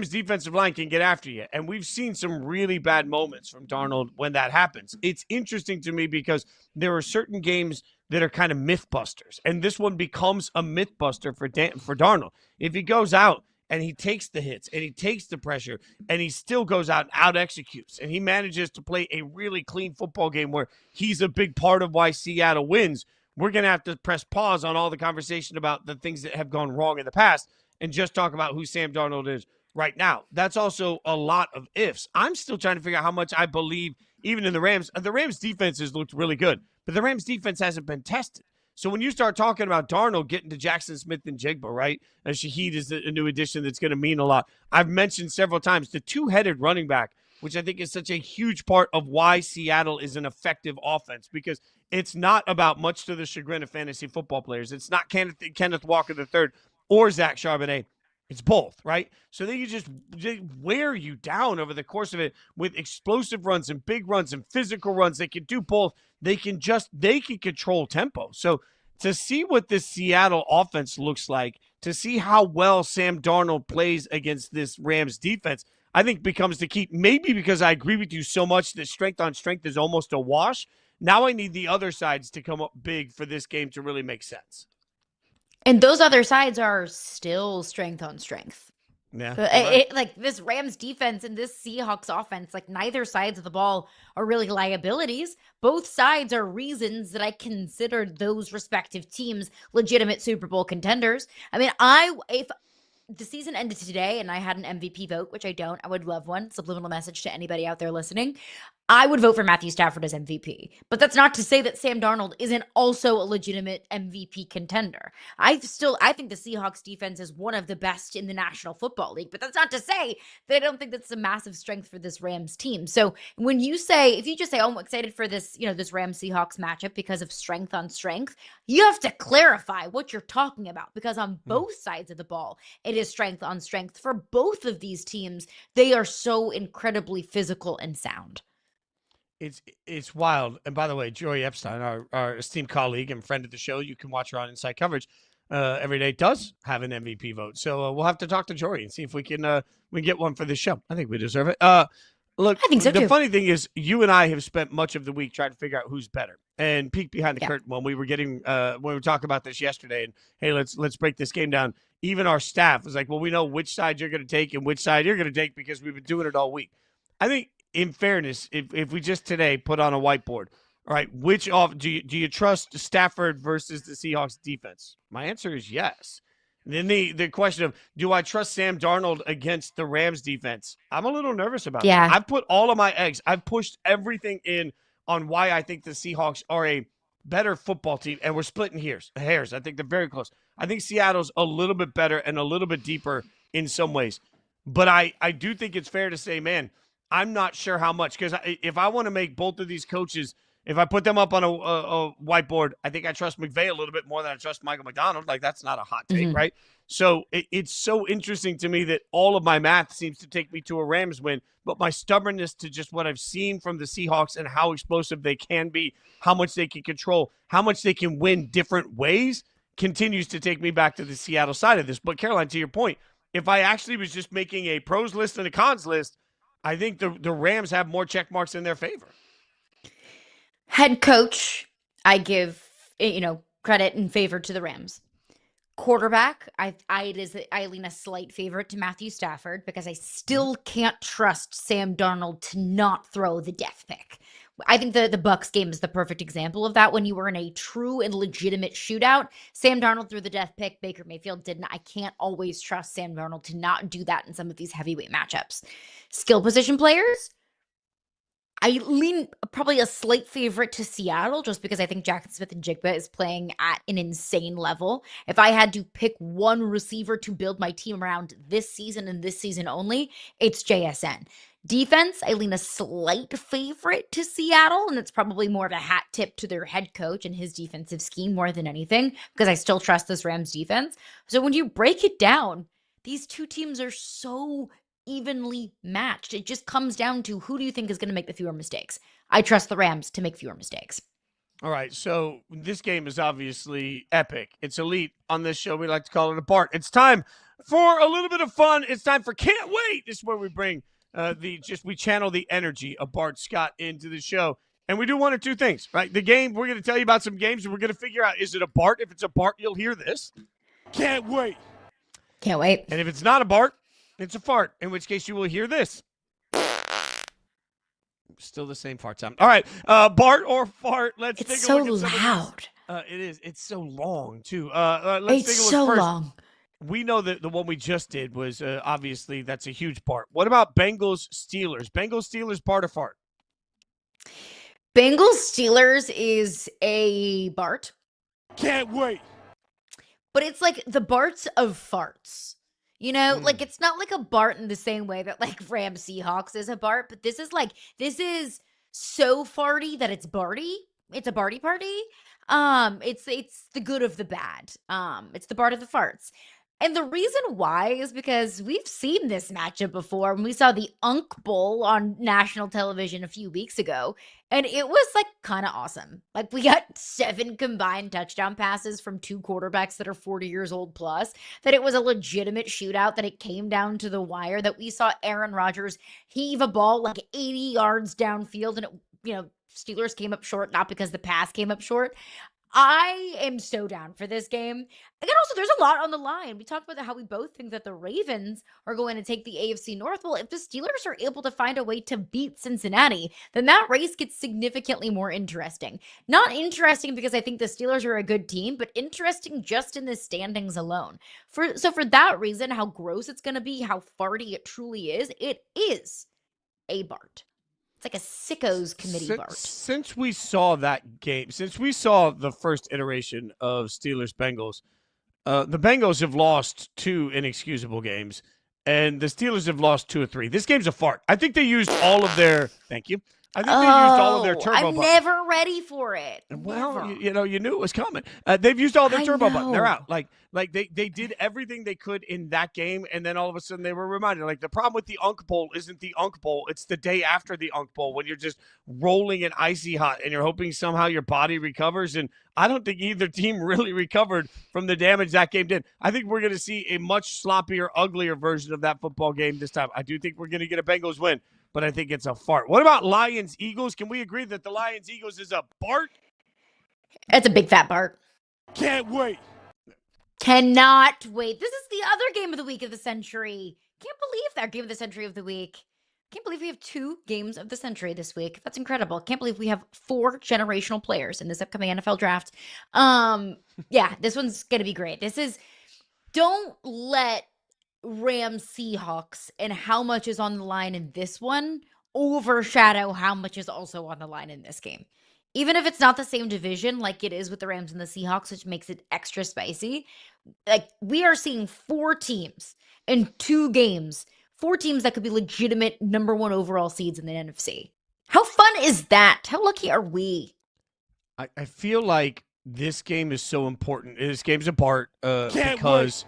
defensive line can get after you. And we've seen some really bad moments from Darnold when that happens. It's interesting to me because there are certain games that are kind of myth busters. And this one becomes a myth buster for Darnold. If he goes out and he takes the hits and he takes the pressure and he still goes out and out executes and he manages to play a really clean football game where he's a big part of why Seattle wins, we're going to have to press pause on all the conversation about the things that have gone wrong in the past and just talk about who Sam Darnold is right now. That's also a lot of ifs. I'm still trying to figure out how much I believe even in the Rams. The Rams defense has looked really good, but the Rams defense hasn't been tested. So when you start talking about Darnold getting to Jackson Smith and Jigba, right? And Shaheed is a new addition that's going to mean a lot. I've mentioned several times the two-headed running back, which I think is such a huge part of why Seattle is an effective offense, because it's not about, much to the chagrin of fantasy football players, it's not Kenneth Walker III or Zach Charbonnet. It's both, right? So they wear you down over the course of it with explosive runs and big runs and physical runs. They can do both. They can control tempo. So to see what this Seattle offense looks like, to see how well Sam Darnold plays against this Rams defense, I think becomes the key. Maybe because I agree with you so much that strength on strength is almost a wash. Now I need the other sides to come up big for this game to really make sense. And those other sides are still strength on strength. Yeah. Like, this Rams defense and this Seahawks offense, like, neither sides of the ball are really liabilities. Both sides are reasons that I consider those respective teams legitimate Super Bowl contenders. I mean, if the season ended today and I had an MVP vote, which I don't, I would love one. Subliminal message to anybody out there listening. I would vote for Matthew Stafford as MVP. But that's not to say that Sam Darnold isn't also a legitimate MVP contender. I think the Seahawks defense is one of the best in the National Football League. But that's not to say that I don't think that's a massive strength for this Rams team. So if you just say, oh, I'm excited for this, this Rams-Seahawks matchup because of strength on strength, you have to clarify what you're talking about, because on both sides of the ball, it is strength on strength. For both of these teams, they are so incredibly physical and sound. It's wild. And by the way, Jory Epstein, our esteemed colleague and friend of the show, you can watch her on Inside Coverage every day, does have an MVP vote. So we'll have to talk to Jory and see if we can get one for this show. I think we deserve it. Look, I think so too. The funny thing is, you and I have spent much of the week trying to figure out who's better. And peek behind the curtain when we were talking about this yesterday. And hey, let's break this game down. Even our staff was like, well, we know which side you're going to take and which side you're going to take because we've been doing it all week. I think, in fairness, if we just today put on a whiteboard, all right, do you trust Stafford versus the Seahawks defense? My answer is yes. And then the question of, do I trust Sam Darnold against the Rams defense? I'm a little nervous about that. I've put all of my eggs. I've pushed everything in on why I think the Seahawks are a better football team, and we're splitting hairs. I think they're very close. I think Seattle's a little bit better and a little bit deeper in some ways. But I do think it's fair to say, man, I'm not sure how much, because if I want to make both of these coaches, if I put them up on a whiteboard, I think I trust McVay a little bit more than I trust Michael McDonald. Like, that's not a hot take, right? So it's so interesting to me that all of my math seems to take me to a Rams win, but my stubbornness to just what I've seen from the Seahawks and how explosive they can be, how much they can control, how much they can win different ways continues to take me back to the Seattle side of this. But Caroline, to your point, if I actually was just making a pros list and a cons list, I think the Rams have more check marks in their favor. Head coach, I give credit and favor to the Rams. Quarterback, I lean a slight favorite to Matthew Stafford because I still can't trust Sam Darnold to not throw the death pick. I think the Bucs game is the perfect example of that. When you were in a true and legitimate shootout, Sam Darnold threw the death pick, Baker Mayfield didn't. I can't always trust Sam Darnold to not do that in some of these heavyweight matchups. Skill position players, I lean probably a slight favorite to Seattle just because I think Jackson Smith-Njigba is playing at an insane level. If I had to pick one receiver to build my team around this season and this season only, it's JSN. Defense, I lean a slight favorite to Seattle, and it's probably more of a hat tip to their head coach and his defensive scheme more than anything because I still trust this Rams defense. So when you break it down, these two teams are so evenly matched. It just comes down to who do you think is going to make the fewer mistakes? I trust the Rams to make fewer mistakes. All right, so this game is obviously epic. It's elite. On this show, we like to call it a Bart. It's time for a little bit of fun. It's time for Can't Wait. This is where we bring we channel the energy of Bart Scott into the show. And we do one or two things, right? The game, we're going to tell you about some games, and we're going to figure out, is it a Bart? If it's a Bart, you'll hear this. Can't wait. Can't wait. And if it's not a Bart, it's a fart, in which case you will hear this. Still the same fart sound. All right, Bart or fart. Let's take a look at some loud. It is. It's so long, too. It's Let's take a look so first. long. We know that the one we just did was obviously that's a huge Bart. What about Bengals-Steelers? Bengals-Steelers, Bart or fart? Bengals-Steelers is a Bart. Can't wait. But it's like the Barts of farts. Like it's not like a Bart in the same way that like RAMS-SEAHAWKS is a Bart, but this is so farty that it's Barty. It's a Barty party. It's the good of the bad. It's the Bart of the farts. And the reason why is because we've seen this matchup before when we saw the Unk Bowl on national television a few weeks ago, and it was like kind of awesome. Like we got 7 combined touchdown passes from 2 quarterbacks that are 40 years old plus, that it was a legitimate shootout, that it came down to the wire, that we saw Aaron Rodgers heave a ball like 80 yards downfield, and Steelers came up short, not because the pass came up short. I am so down for this game. Again, also, there's a lot on the line. We talked about how we both think that the Ravens are going to take the AFC North. Well, if the Steelers are able to find a way to beat Cincinnati, then that race gets significantly more interesting. Not interesting because I think the Steelers are a good team, but interesting just in the standings alone. For that reason, how gross it's going to be, how farty it truly is, it is a Bart. It's like a sickos committee Bart. Since we saw that game, since we saw the first iteration of Steelers-Bengals, the Bengals have lost 2 inexcusable games, and the Steelers have lost 2 or 3. This game's a fart. I think they used all of their – thank you. I think they used all of their turbo buttons. I'm never ready for it. Well, you knew it was coming. They've used all their turbo buttons. They're out. Like they did everything they could in that game, and then all of a sudden they were reminded. Like the problem with the Unk Bowl isn't the Unk Bowl; it's the day after the Unk Bowl when you're just rolling and icy hot, and you're hoping somehow your body recovers. And I don't think either team really recovered from the damage that game did. I think we're going to see a much sloppier, uglier version of that football game this time. I do think we're going to get a Bengals win, but I think it's a fart. What about Lions-Eagles? Can we agree that the Lions-Eagles is a Bart? It's a big fat Bart. Can't wait. Cannot wait. This is the other game of the week of the century. Can't believe that game of the century of the week. Can't believe we have 2 games of the century this week. That's incredible. Can't believe we have 4 generational players in this upcoming NFL draft. Yeah, this one's going to be great. Don't let Rams-SEAHAWKS and how much is on the line in this one overshadow how much is also on the line in this game. Even if it's not the same division like it is with the Rams and the Seahawks, which makes it extra spicy, like we are seeing 4 teams in 2 games 4 teams that could be legitimate number 1 overall seeds in the NFC. How fun is that? How lucky are we? I feel like this game is so important. This game's apart because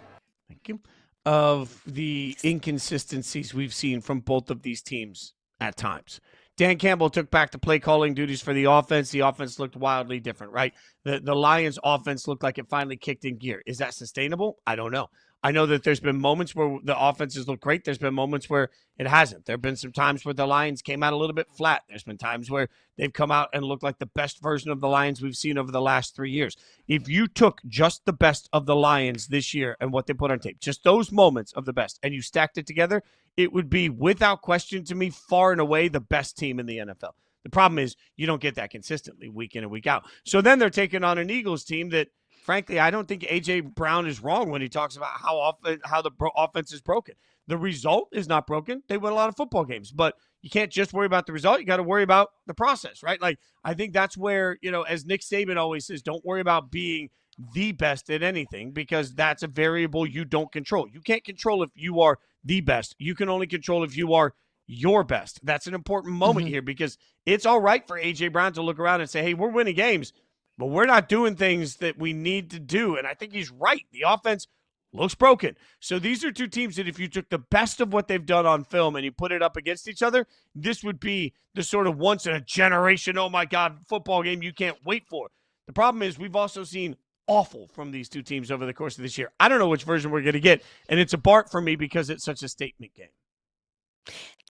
thank you, of the inconsistencies we've seen from both of these teams at times. Dan Campbell took back the play calling duties for the offense. The offense looked wildly different, right? The Lions offense looked like it finally kicked in gear. Is that sustainable? I don't know. I know that there's been moments where the offenses look great. There's been moments where it hasn't. There have been some times where the Lions came out a little bit flat. There's been times where they've come out and looked like the best version of the Lions we've seen over the last 3 years. If you took just the best of the Lions this year and what they put on tape, just those moments of the best, and you stacked it together, it would be, without question to me, far and away the best team in the NFL. The problem is you don't get that consistently week in and week out. So then they're taking on an Eagles team that, frankly, I don't think A.J. Brown is wrong when he talks about how the offense is broken. The result is not broken. They win a lot of football games, but you can't just worry about the result. You got to worry about the process, right? Like, I think that's where, as Nick Saban always says, don't worry about being the best at anything, because that's a variable you don't control. You can't control if you are the best. You can only control if you are your best. That's an important moment here, because it's all right for A.J. Brown to look around and say, hey, we're winning games, but we're not doing things that we need to do. And I think he's right. The offense looks broken. So these are two teams that if you took the best of what they've done on film and you put it up against each other, this would be the sort of once in a generation, oh my God, football game you can't wait for. The problem is we've also seen awful from these two teams over the course of this year. I don't know which version we're going to get, and it's a Bart for me because it's such a statement game.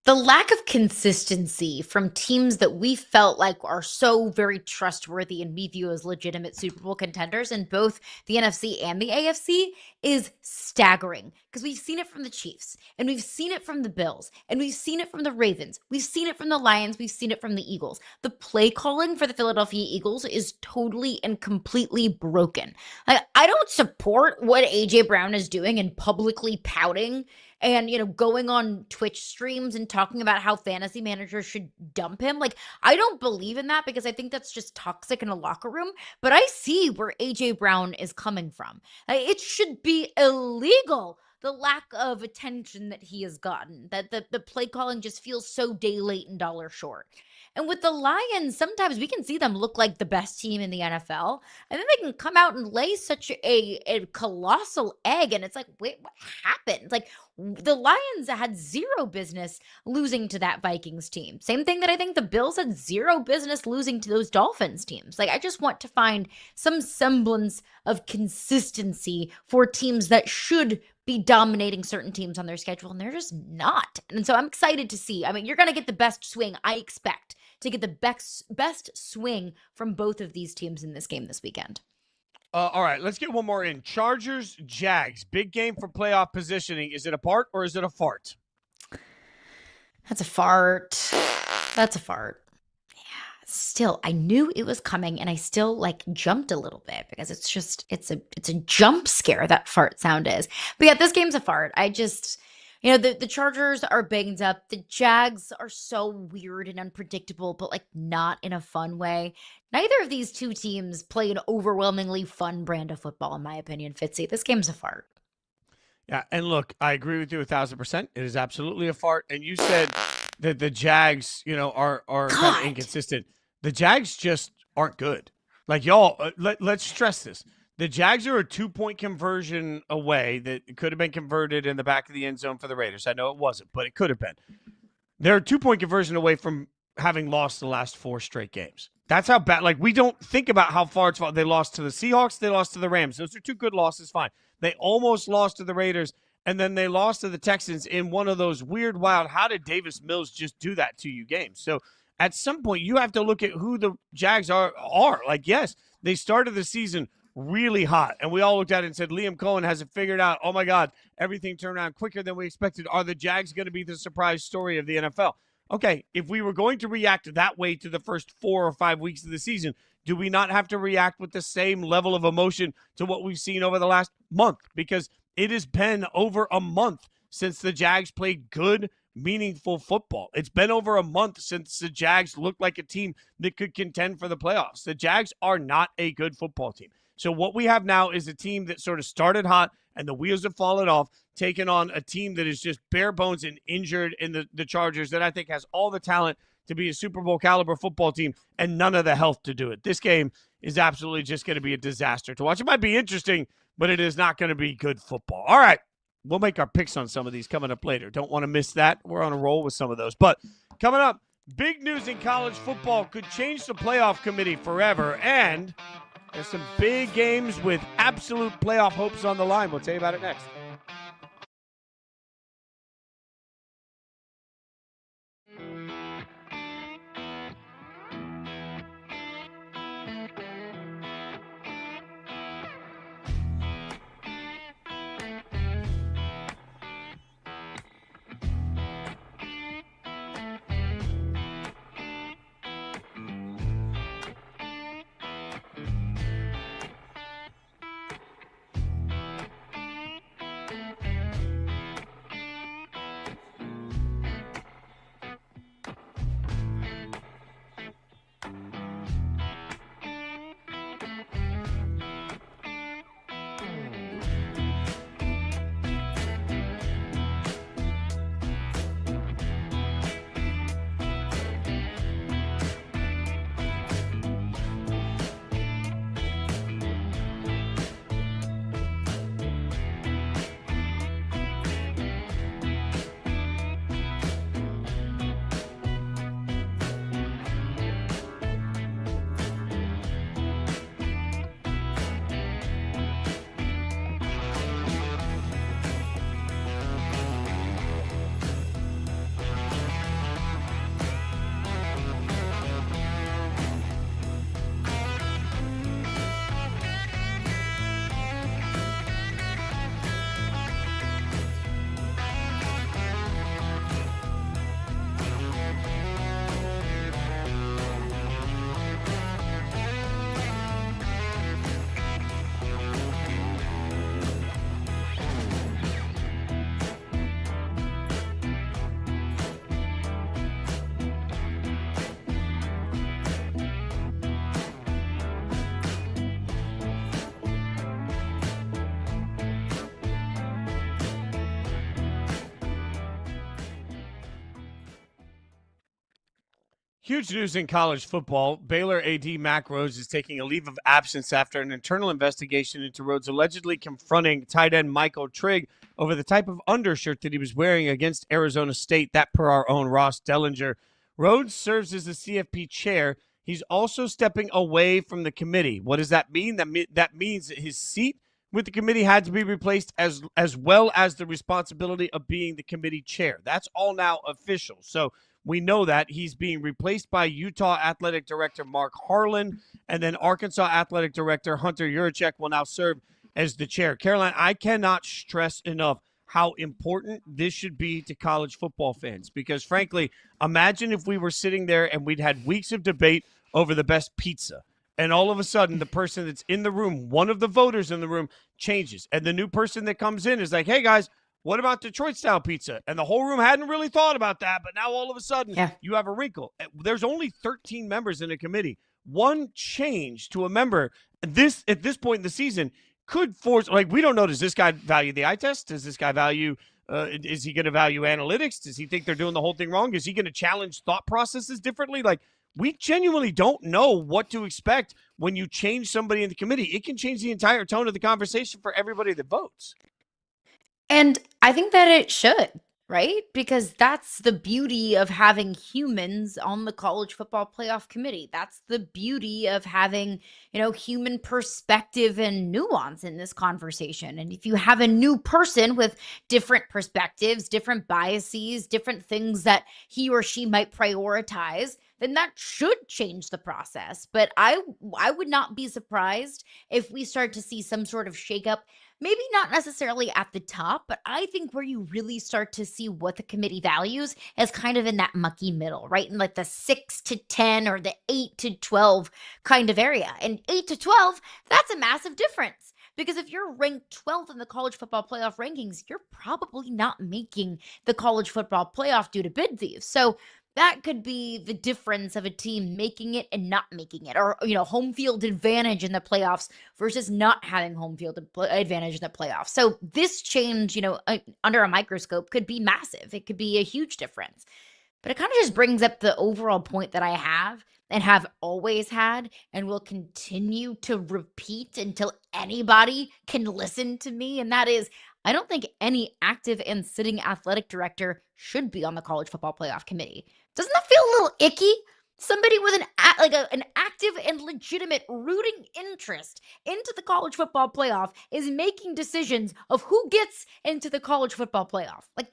The lack of consistency from teams that we felt like are so very trustworthy and we view as legitimate Super Bowl contenders in both the NFC and the AFC is staggering, because we've seen it from the Chiefs, and we've seen it from the Bills, and we've seen it from the Ravens, we've seen it from the Lions, we've seen it from the Eagles. The play calling for the Philadelphia Eagles is totally and completely broken. I don't support what A.J. Brown is doing and publicly pouting and, going on Twitch streams and talking about how fantasy managers should dump him. Like, I don't believe in that, because I think that's just toxic in a locker room. But I see where A.J. Brown is coming from. It should be illegal, the lack of attention that he has gotten, that the play calling just feels so day late and dollar short. And with the Lions, sometimes we can see them look like the best team in the NFL, and then they can come out and lay such a colossal egg, and it's like, wait, what happened? Like, the Lions had zero business losing to that Vikings team. Same thing that I think the Bills had zero business losing to those Dolphins teams. Like, I just want to find some semblance of consistency for teams that should be dominating certain teams on their schedule, and they're just not. And so I'm excited to see. I mean, you're going to get the best swing, I expect, to get the best swing from both of these teams in this game this weekend. All right, let's get one more in. Chargers-Jags, big game for playoff positioning. Is it a part or is it a fart? That's a fart. That's a fart. Yeah. Still, I knew it was coming, and I still jumped a little bit, because it's a jump scare, that fart sound is. But yeah, this game's a fart. I just, the Chargers are banged up. The Jags are so weird and unpredictable, but not in a fun way. Neither of these two teams play an overwhelmingly fun brand of football, in my opinion, Fitzy. This game's a fart. Yeah, and look, I agree with you 1,000%. It is absolutely a fart. And you said that the Jags, are kind of inconsistent. The Jags just aren't good. Like, y'all, let's stress this. The Jags are a 2-point conversion away that could have been converted in the back of the end zone for the Raiders. I know it wasn't, but it could have been. They're a 2-point conversion away from having lost the last 4 straight games. That's how bad. We don't think about how far it's far. They lost to the Seahawks. They lost to the Rams. Those are 2 good losses, fine. They almost lost to the Raiders, and then they lost to the Texans in one of those weird, wild, how did Davis Mills just do that to you games? So at some point, you have to look at who the Jags are. Yes, they started the season really hot, and we all looked at it and said, Liam Cohen has it figured out. Oh, my God, everything turned around quicker than we expected. Are the Jags going to be the surprise story of the NFL? Okay, if we were going to react that way to the first 4 or 5 weeks of the season, do we not have to react with the same level of emotion to what we've seen over the last month? Because it has been over a month since the Jags played good, meaningful football. It's been over a month since the Jags looked like a team that could contend for the playoffs. The Jags are not a good football team. So what we have now is a team that sort of started hot and the wheels have fallen off, taking on a team that is just bare bones and injured in the Chargers that I think has all the talent to be a Super Bowl caliber football team and none of the health to do it. This game is absolutely just going to be a disaster to watch. It might be interesting, but it is not going to be good football. All right. We'll make our picks on some of these coming up later. Don't want to miss that. We're on a roll with some of those. But coming up, big news in college football could change the playoff committee forever. And there's some big games with absolute playoff hopes on the line. We'll tell you about it next. Huge news in college football. Baylor AD Mack Rhodes is taking a leave of absence after an internal investigation into Rhodes allegedly confronting tight end Michael Trigg over the type of undershirt that he was wearing against Arizona State, that per our own Ross Dellinger. Rhodes serves as the CFP chair. He's also stepping away from the committee. What does that mean? That means that his seat with the committee had to be replaced as well as the responsibility of being the committee chair. That's all now official. So we know that he's being replaced by Utah Athletic Director Mark Harlan, and then Arkansas Athletic Director Hunter Yurachek will now serve as the chair. Caroline, I cannot stress enough how important this should be to college football fans because, frankly, imagine if we were sitting there and we'd had weeks of debate over the best pizza, and all of a sudden the person that's in the room, one of the voters in the room, changes, and the new person that comes in is like, hey, guys, what about Detroit-style pizza? And the whole room hadn't really thought about that, but now all of a sudden you have a wrinkle. There's only 13 members in a committee. One change to a member at this point in the season could force, like, we don't know, does this guy value the eye test? Does this guy value, is he going to value analytics? Does he think they're doing the whole thing wrong? Is he going to challenge thought processes differently? Like, we genuinely don't know what to expect when you change somebody in the committee. It can change the entire tone of the conversation for everybody that votes. And I think that it should, right? Because that's the beauty of having humans on the college football playoff committee. That's the beauty of having, human perspective and nuance in this conversation. And if you have a new person with different perspectives, different biases, different things that he or she might prioritize, then that should change the process. But I would not be surprised if we start to see some sort of shakeup. Maybe not necessarily at the top, but I think where you really start to see what the committee values is kind of in that mucky middle, right? In like the 6 to 10 or the 8 to 12 kind of area. And 8 to 12, that's a massive difference. Because if you're ranked 12th in the college football playoff rankings, you're probably not making the college football playoff due to bid thieves. So that could be the difference of a team making it and not making it, or, home field advantage in the playoffs versus not having home field advantage in the playoffs. So this change, under a microscope could be massive. It could be a huge difference. But it kind of just brings up the overall point that I have and have always had and will continue to repeat until anybody can listen to me. And that is, I don't think any active and sitting athletic director should be on the college football playoff committee. Doesn't that feel a little icky? Somebody with an active and legitimate rooting interest into the college football playoff is making decisions of who gets into the college football playoff. Like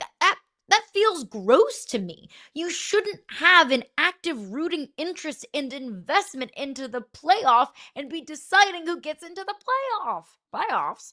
that feels gross to me. You shouldn't have an active rooting interest and investment into the playoff and be deciding who gets into the playoffs.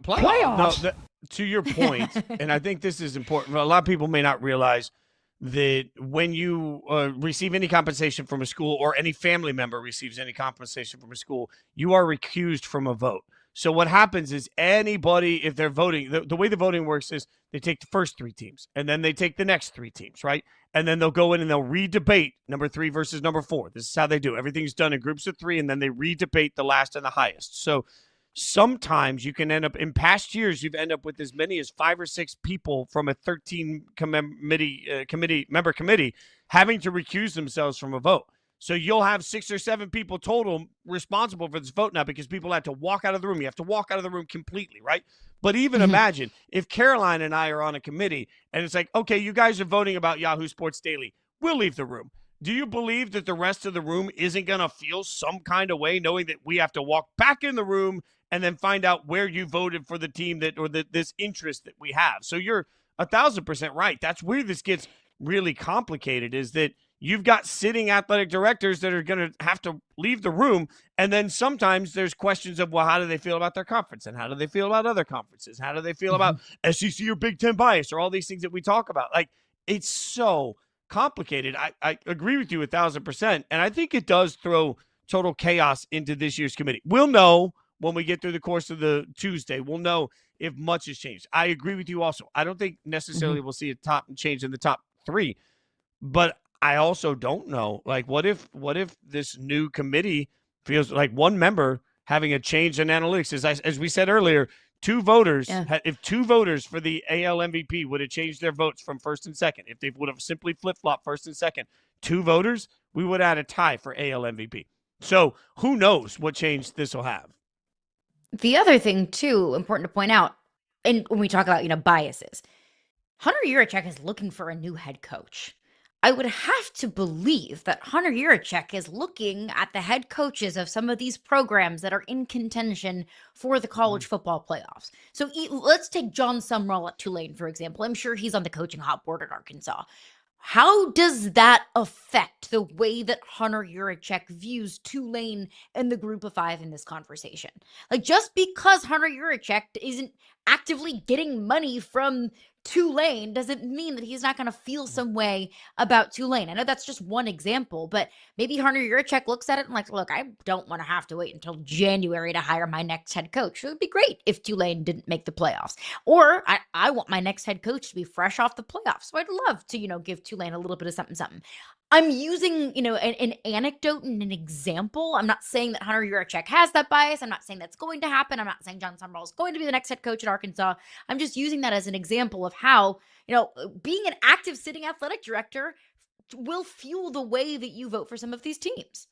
Playoffs. No, to your point, and I think this is important. A lot of people may not realize that when you receive any compensation from a school, or any family member receives any compensation from a school, you are recused from a vote. So what happens is anybody, if they're voting, the way the voting works is they take the first 3 teams, and then they take the next 3 teams, right? And then they'll go in and they'll re-debate number 3 versus number 4. This is how they do it. Everything's done in groups of 3, and then they re-debate the last and the highest. So sometimes you can end up, in past years, you've ended up with as many as 5 or 6 people from a 13 member committee having to recuse themselves from a vote. So you'll have 6 or 7 people total responsible for this vote now, because people have to walk out of the room. You have to walk out of the room completely, right? But even imagine if Caroline and I are on a committee and it's like, okay, you guys are voting about Yahoo Sports Daily. We'll leave the room. Do you believe that the rest of the room isn't going to feel some kind of way knowing that we have to walk back in the room and then find out where you voted for the team this interest that we have? So you're 1,000% right. That's where this gets really complicated, is that you've got sitting athletic directors that are going to have to leave the room. And then sometimes there's questions of, well, how do they feel about their conference? And how do they feel about other conferences? How do they feel about SEC or Big Ten bias, or all these things that we talk about? Like, it's so complicated. I agree with you 1,000%. And I think it does throw total chaos into this year's committee. We'll know when we get through the course of the Tuesday. We'll know if much has changed. I agree with you also. I don't think necessarily we'll see a change in the top 3, but I also don't know. Like, what if this new committee feels like one member having a change in analytics? As we said earlier, 2 voters, if 2 voters for the AL MVP would have changed their votes from first and second, if they would have simply flip-flopped first and second, 2 voters, we would have had a tie for AL MVP. So who knows what change this will have. The other thing, too, important to point out, and when we talk about, biases, Hunter Yurachek is looking for a new head coach. I would have to believe that Hunter Yurachek is looking at the head coaches of some of these programs that are in contention for the college football playoffs. So let's take John Sumrall at Tulane, for example. I'm sure he's on the coaching hot board at Arkansas. How does that affect the way that Hunter Yurachek views Tulane and the group of 5 in this conversation? Like, just because Hunter Yurachek isn't actively getting money from Tulane doesn't mean that he's not going to feel some way about Tulane. I know that's just one example, but maybe Hunter Yurachek looks at it and like, look, I don't want to have to wait until January to hire my next head coach. It would be great if Tulane didn't make the playoffs. Or I want my next head coach to be fresh off the playoffs. So I'd love to, give Tulane a little bit of something. I'm using, an anecdote and an example. I'm not saying that Hunter Yurachek has that bias. I'm not saying that's going to happen. I'm not saying John Sumrall is going to be the next head coach at Arkansas. I'm just using that as an example of how, being an active sitting athletic director will fuel the way that you vote for some of these teams.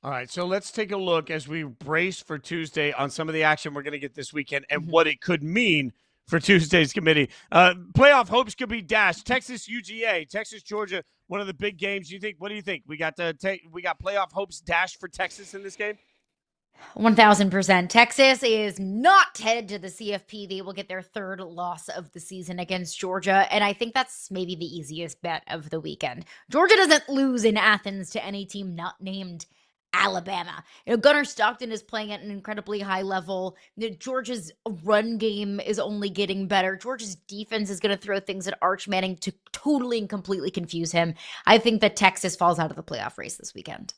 All right, so let's take a look as we brace for Tuesday on some of the action we're going to get this weekend and what it could mean for Tuesday's committee. Playoff hopes could be dashed. Texas UGA, Texas Georgia, one of the big games. What do you think? We got playoff hopes dashed for Texas in this game? 1,000%. Texas is not headed to the CFP. They will get their 3rd loss of the season against Georgia, and I think that's maybe the easiest bet of the weekend. Georgia doesn't lose in Athens to any team not named Alabama. Gunnar Stockton is playing at an incredibly high level. Georgia's run game is only getting better. Georgia's defense is going to throw things at Arch Manning to totally and completely confuse him. I think that Texas falls out of the playoff race this weekend.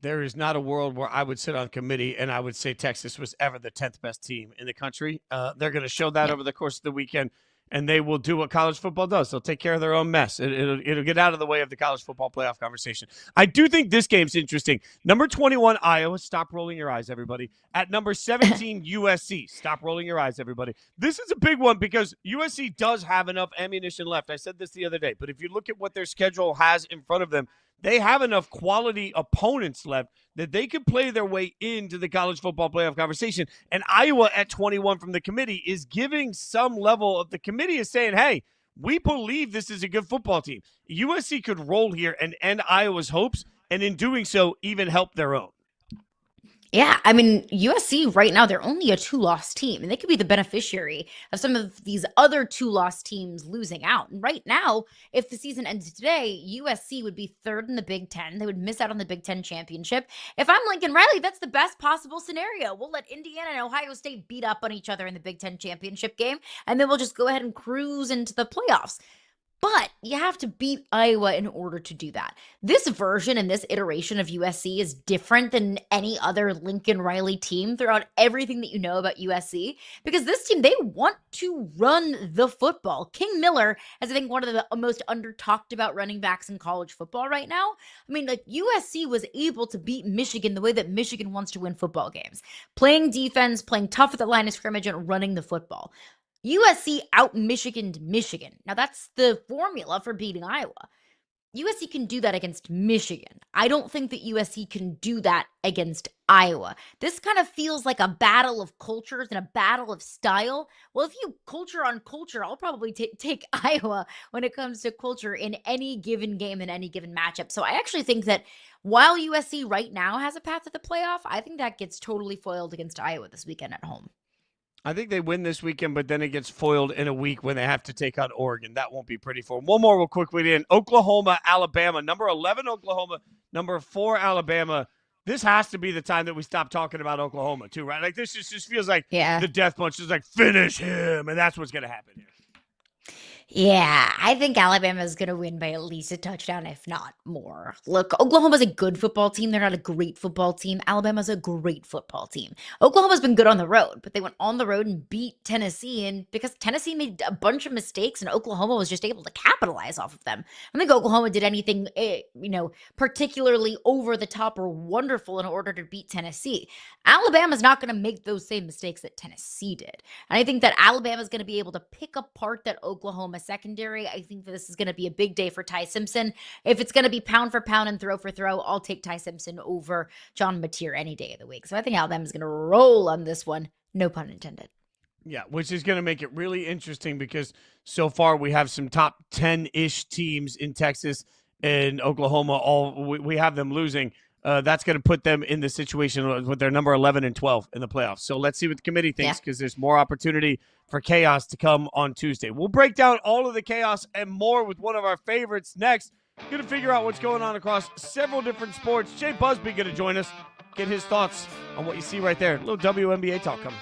There is not a world where I would sit on committee and I would say Texas was ever the 10th best team in the country. They're going to show that over the course of the weekend. and they will do what college football does. They'll take care of their own mess. It'll get out of the way of the college football playoff conversation. I do think this game's interesting. Number 21, Iowa. Stop rolling your eyes, everybody. At number 17, USC. Stop rolling your eyes, everybody. This is a big one because USC does have enough ammunition left. I said this the other day, but if you look at what their schedule has in front of them, they have enough quality opponents left that they could play their way into the college football playoff conversation. And Iowa at 21 from the committee is giving some level of, the committee is saying, hey, we believe this is a good football team. USC could roll here and end Iowa's hopes, and in doing so, even help their own. Yeah, I mean, USC right now, they're only a 2-loss team, and they could be the beneficiary of some of these other 2-loss teams losing out. And right now, if the season ended today, USC would be 3rd in the Big Ten. They would miss out on the Big Ten championship. If I'm Lincoln Riley, that's the best possible scenario. We'll let Indiana and Ohio State beat up on each other in the Big Ten championship game, and then we'll just go ahead and cruise into the playoffs. But you have to beat Iowa in order to do that. This version and this iteration of USC is different than any other Lincoln Riley team throughout everything that you know about USC, because this team, they want to run the football. King Miller is, I think, one of the most under-talked about running backs in college football right now. I mean, like, USC was able to beat Michigan the way that Michigan wants to win football games. Playing defense, playing tough at the line of scrimmage, and running the football. USC out-Michiganed Michigan. Now, that's the formula for beating Iowa. USC can do that against Michigan. I don't think that USC can do that against Iowa. This kind of feels like a battle of cultures and a battle of style. Well, if you culture on culture, I'll probably take Iowa when it comes to culture in any given game, in any given matchup. So I actually think that while USC right now has a path to the playoff, I think that gets totally foiled against Iowa this weekend at home. I think they win this weekend, but then it gets foiled in a week when they have to take on Oregon. That won't be pretty for them. One more real quickly in. Oklahoma, Alabama. Number 11, Oklahoma. Number 4, Alabama. This has to be the time that we stop talking about Oklahoma, too, right? Like, this just feels like the death punch is like, finish him, and that's what's going to happen here. Yeah, I think Alabama is going to win by at least a touchdown, if not more. Look, Oklahoma's a good football team. They're not a great football team. Alabama's a great football team. Oklahoma's been good on the road, but they went on the road and beat Tennessee, and because Tennessee made a bunch of mistakes and Oklahoma was just able to capitalize off of them. I don't think Oklahoma did anything, particularly over the top or wonderful in order to beat Tennessee. Alabama's not going to make those same mistakes that Tennessee did. And I think that Alabama's going to be able to pick apart that Oklahoma secondary. I think that this is going to be a big day for Ty Simpson. If it's going to be pound for pound and throw for throw, I'll take Ty Simpson over John Mateer any day of the week. So I think Alabama's going to roll on this one. No pun intended. Yeah, which is going to make it really interesting because so far we have some top 10-ish teams in Texas and Oklahoma. We have them losing. That's going to put them in the situation with their number 11 and 12 in the playoffs. So let's see what the committee thinks because there's more opportunity for chaos to come on Tuesday. We'll break down all of the chaos and more with one of our favorites next. Going to figure out what's going on across several different sports. Jay Busbee going to join us, get his thoughts on what you see right there. A little WNBA talk coming.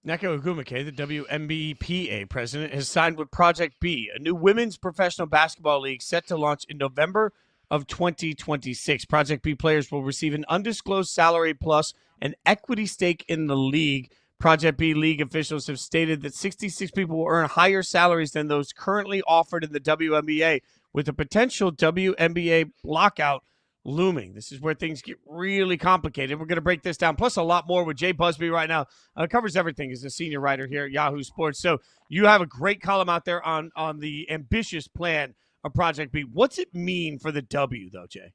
Neko Ogumike, the WNBPA president, has signed with Project B, a new women's professional basketball league set to launch in November of 2026. Project B players will receive an undisclosed salary plus an equity stake in the league. Project B league officials have stated that 66 people will earn higher salaries than those currently offered in the WNBA, with a potential WNBA lockout looming. This is where things get really complicated. We're going to break this down, plus a lot more with Jay Busbee right now. Covers everything as a senior writer here at Yahoo Sports. So you have a great column out there on the ambitious plan of Project B. What's it mean for the W, though, Jay?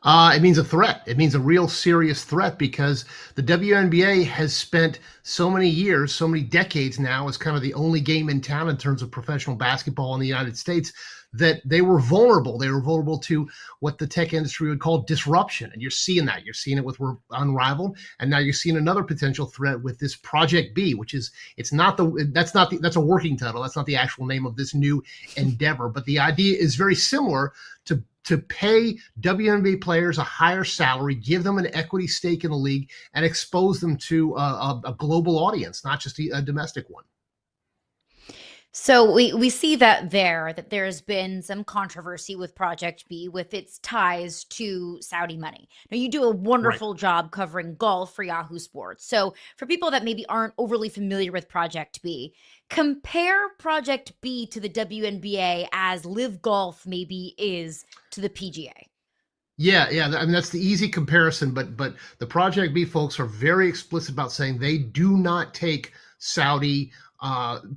It means a threat. It means a real serious threat because the WNBA has spent so many years, so many decades now as kind of the only game in town in terms of professional basketball in the United States that they were vulnerable. They were vulnerable to what the tech industry would call disruption. And you're seeing that. You're seeing it with Unrivaled. And now you're seeing another potential threat with this Project B, which is, that's a working title. That's not the actual name of this new endeavor. But the idea is very similar to pay WNBA players a higher salary, give them an equity stake in the league, and expose them to a global audience, not just a domestic one. So we see that there's been some controversy with Project B with its ties to Saudi money. Now, you do a wonderful job covering golf for Yahoo Sports. So for people that maybe aren't overly familiar with Project B, compare Project B to the WNBA as Live Golf maybe is to the PGA. Yeah. I mean, that's the easy comparison, but the Project B folks are very explicit about saying they do not take Saudi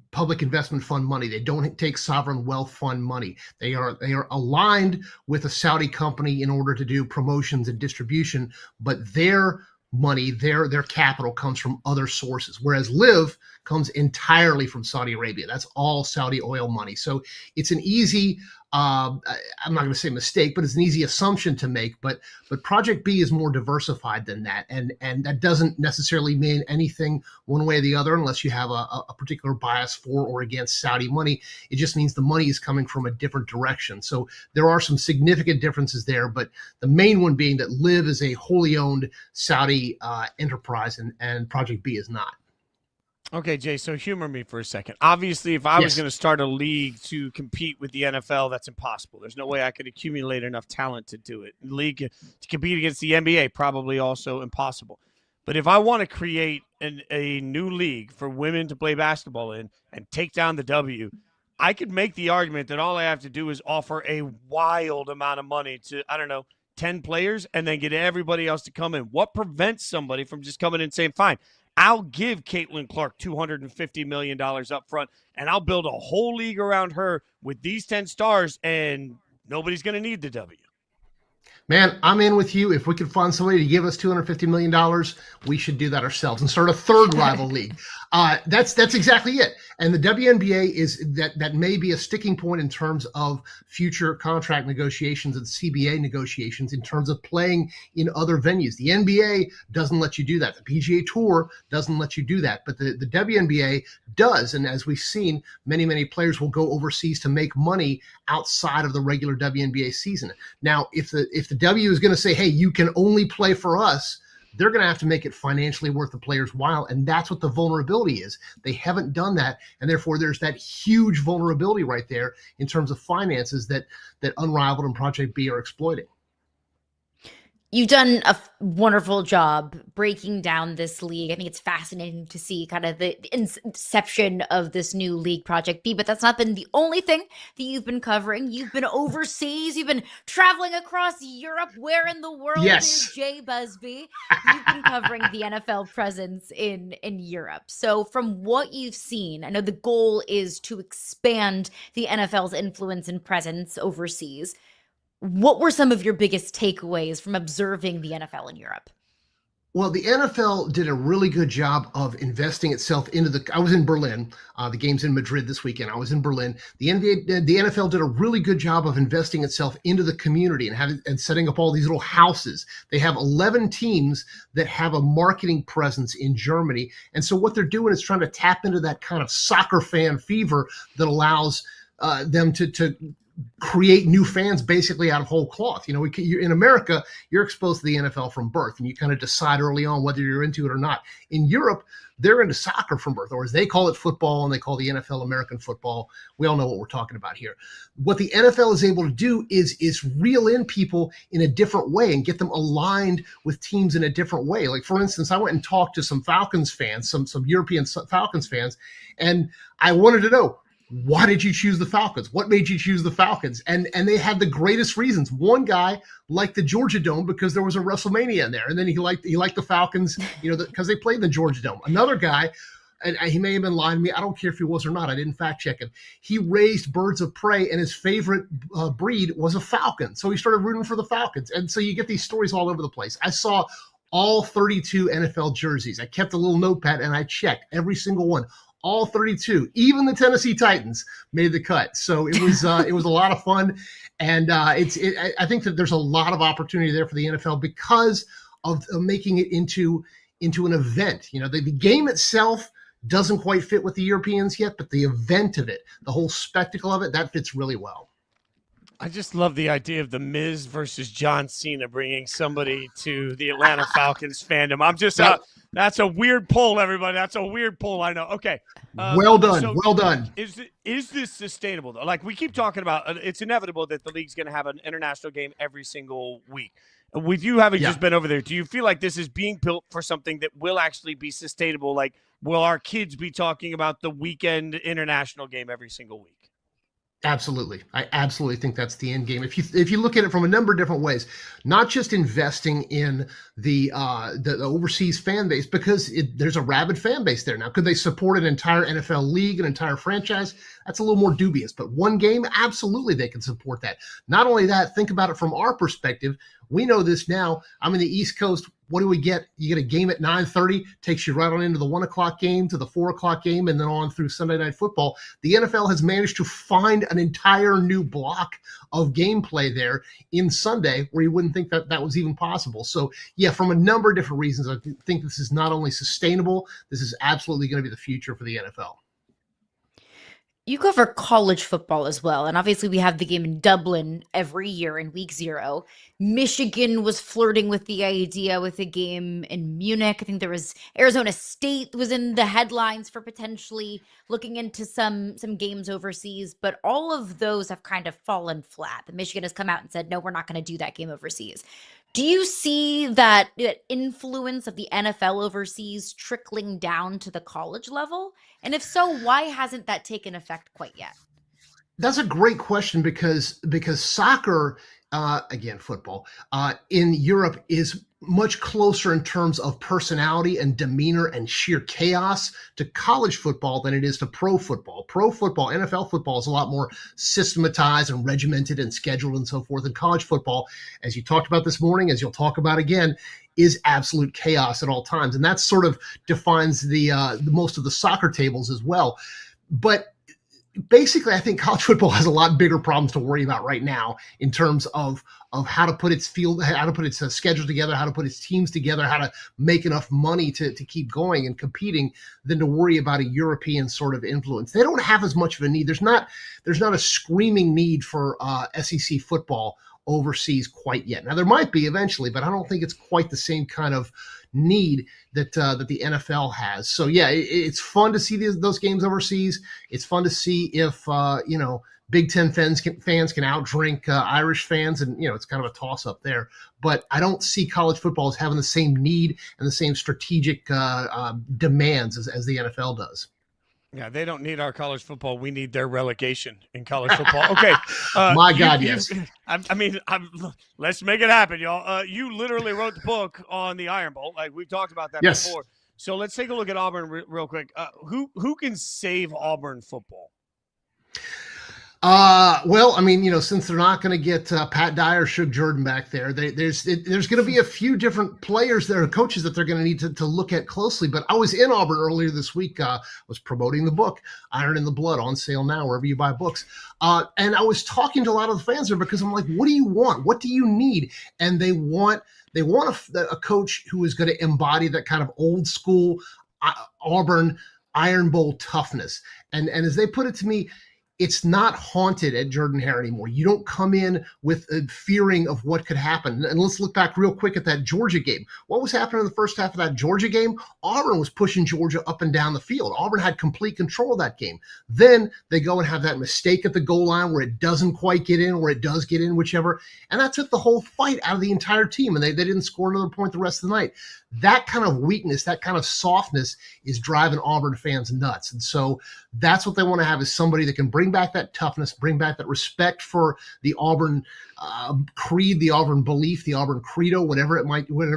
public investment fund money. They don't take sovereign wealth fund money. They are aligned with a Saudi company in order to do promotions and distribution, but their money, their capital comes from other sources, whereas Live comes entirely from Saudi Arabia. That's all Saudi oil money. So it's an easy, I'm not going to say mistake, but it's an easy assumption to make. But Project B is more diversified than that, and that doesn't necessarily mean anything one way or the other, unless you have a particular bias for or against Saudi money. It just means the money is coming from a different direction. So there are some significant differences there, but the main one being that Live is a wholly owned Saudi enterprise, and Project B is not. Okay, Jay, so humor me for a second. Obviously, if I was going to start a league to compete with the NFL, that's impossible. There's no way I could accumulate enough talent to do it. League to compete against the NBA, probably also impossible. But if I want to create a new league for women to play basketball in and take down the W, I could make the argument that all I have to do is offer a wild amount of money to, 10 players and then get everybody else to come in. What prevents somebody from just coming in and saying, fine, I'll give Caitlin Clark $250 million up front, and I'll build a whole league around her with these 10 stars, and nobody's going to need the W. Man, I'm in with you. If we could find somebody to give us $250 million, we should do that ourselves and start a third rival league. That's exactly it. And the WNBA is that may be a sticking point in terms of future contract negotiations and CBA negotiations in terms of playing in other venues. The NBA doesn't let you do that. The PGA Tour doesn't let you do that. But the WNBA does. And as we've seen, many players will go overseas to make money outside of the regular WNBA season. Now, if the W is going to say, hey, you can only play for us, they're going to have to make it financially worth the player's while. And that's what the vulnerability is. They haven't done that. And therefore, there's that huge vulnerability right there in terms of finances that Unrivaled and Project B are exploiting. You've done a wonderful job breaking down this league. I think it's fascinating to see kind of the inception of this new league, Project B, but that's not been the only thing that you've been covering. You've been overseas. You've been traveling across Europe. Where in the world is Jay Busbee? You've been covering the NFL presence in Europe. So from what you've seen, I know the goal is to expand the NFL's influence and presence overseas. What were some of your biggest takeaways from observing the NFL in Europe? Well, the NFL did a really good job of investing itself into I was in Berlin. The game's in Madrid this weekend. I was in Berlin. The NFL did a really good job of investing itself into the community and setting up all these little houses. They have 11 teams that have a marketing presence in Germany. And so what they're doing is trying to tap into that kind of soccer fan fever that allows them to create new fans basically out of whole cloth. You're, in America, you're exposed to the NFL from birth, and you kind of decide early on whether you're into it or not. In Europe, they're into soccer from birth, or as they call it, football, and they call the NFL American football. We all know what we're talking about here. What the NFL is able to do is reel in people in a different way and get them aligned with teams in a different way. Like, for instance, I went and talked to some Falcons fans, some European Falcons fans, and I wanted to know, why did you choose the Falcons? What made you choose the Falcons? And they had the greatest reasons. One guy liked the Georgia Dome because there was a WrestleMania in there, and then he liked the Falcons, because they played in the Georgia Dome. Another guy, and he may have been lying to me, I don't care if he was or not, I didn't fact check him. He raised birds of prey, and his favorite breed was a falcon. So he started rooting for the Falcons. And so you get these stories all over the place. I saw all 32 NFL jerseys. I kept a little notepad and I checked every single one. All 32, even the Tennessee Titans made the cut. So it was a lot of fun, and I think that there's a lot of opportunity there for the NFL because of making it into an event. The game itself doesn't quite fit with the Europeans yet, but the event of it, the whole spectacle of it, that fits really well. I just love the idea of the Miz versus John Cena bringing somebody to the Atlanta Falcons fandom. I'm just that's a weird poll, everybody. That's a weird poll. I know. Okay. Well done. So well done. Is this sustainable though? Like, we keep talking about, it's inevitable that the league's going to have an international game every single week. With you having just been over there, do you feel like this is being built for something that will actually be sustainable? Like, will our kids be talking about the weekend international game every single week? Absolutely. I absolutely think that's the end game. If you look at it from a number of different ways, not just investing in the overseas fan base, because there's a rabid fan base there now. Could they support an entire NFL league, an entire franchise? That's a little more dubious. But one game, absolutely they can support that. Not only that, think about it from our perspective. We know this now. I'm in the East Coast. What do we get? You get a game at 9:30, takes you right on into the 1 o'clock game, to the 4 o'clock game, and then on through Sunday Night Football. The NFL has managed to find an entire new block of gameplay there in Sunday where you wouldn't think that was even possible. So, yeah, from a number of different reasons, I think this is not only sustainable, this is absolutely going to be the future for the NFL. You cover college football as well, and obviously we have the game in Dublin every year in week 0. Michigan was flirting with the idea with a game in Munich. I think there was Arizona State was in the headlines for potentially looking into some games overseas, but all of those have kind of fallen flat. The Michigan has come out and said, no, we're not going to do that game overseas. Do you see that influence of the NFL overseas trickling down to the college level? And if so, why hasn't that taken effect quite yet? That's a great question because soccer, again, football, in Europe is much closer in terms of personality and demeanor and sheer chaos to college football than it is to pro football. Pro football, NFL football, is a lot more systematized and regimented and scheduled and so forth. And college football, as you talked about this morning, as you'll talk about again, is absolute chaos at all times. And that sort of defines the most of the soccer tables as well. But basically, I think college football has a lot bigger problems to worry about right now in terms of how to put its field, how to put its schedule together, how to put its teams together, how to make enough money to keep going and competing, than to worry about a European sort of influence. They don't have as much of a need. There's not a screaming need for SEC football overseas quite yet. Now, there might be eventually, but I don't think it's quite the same kind of need that the NFL has. So yeah, it's fun to see those games overseas. It's fun to see if Big Ten fans can outdrink Irish fans, and it's kind of a toss up there. But I don't see college football as having the same need and the same strategic demands as the NFL does. Yeah, they don't need our college football. We need their relegation in college football. Okay. My God, yes. Let's make it happen, y'all. You literally wrote the book on the Iron Bowl. Like, we've talked about that before. So let's take a look at Auburn real quick. Who can save Auburn football? Well, I mean, since they're not going to get Pat Dye or Shug Jordan back there, there's going to be a few different players there, coaches that they're going to need to look at closely. But I was in Auburn earlier this week. Was promoting the book, Iron in the Blood, on sale now wherever you buy books. And I was talking to a lot of the fans there because I'm like, what do you want? What do you need? And they want a coach who is going to embody that kind of old school Auburn Iron Bowl toughness. And as they put it to me, it's not haunted at Jordan-Hare anymore. You don't come in with a fearing of what could happen. And let's look back real quick at that Georgia game. What was happening in the first half of that Georgia game? Auburn was pushing Georgia up and down the field. Auburn had complete control of that game. Then they go and have that mistake at the goal line where it doesn't quite get in, or it does get in, whichever. And that took the whole fight out of the entire team, and they didn't score another point the rest of the night. That kind of weakness, that kind of softness is driving Auburn fans nuts. And so that's what they want to have, is somebody that can bring back that toughness, bring back that respect for the Auburn creed, the Auburn belief, the Auburn credo, whatever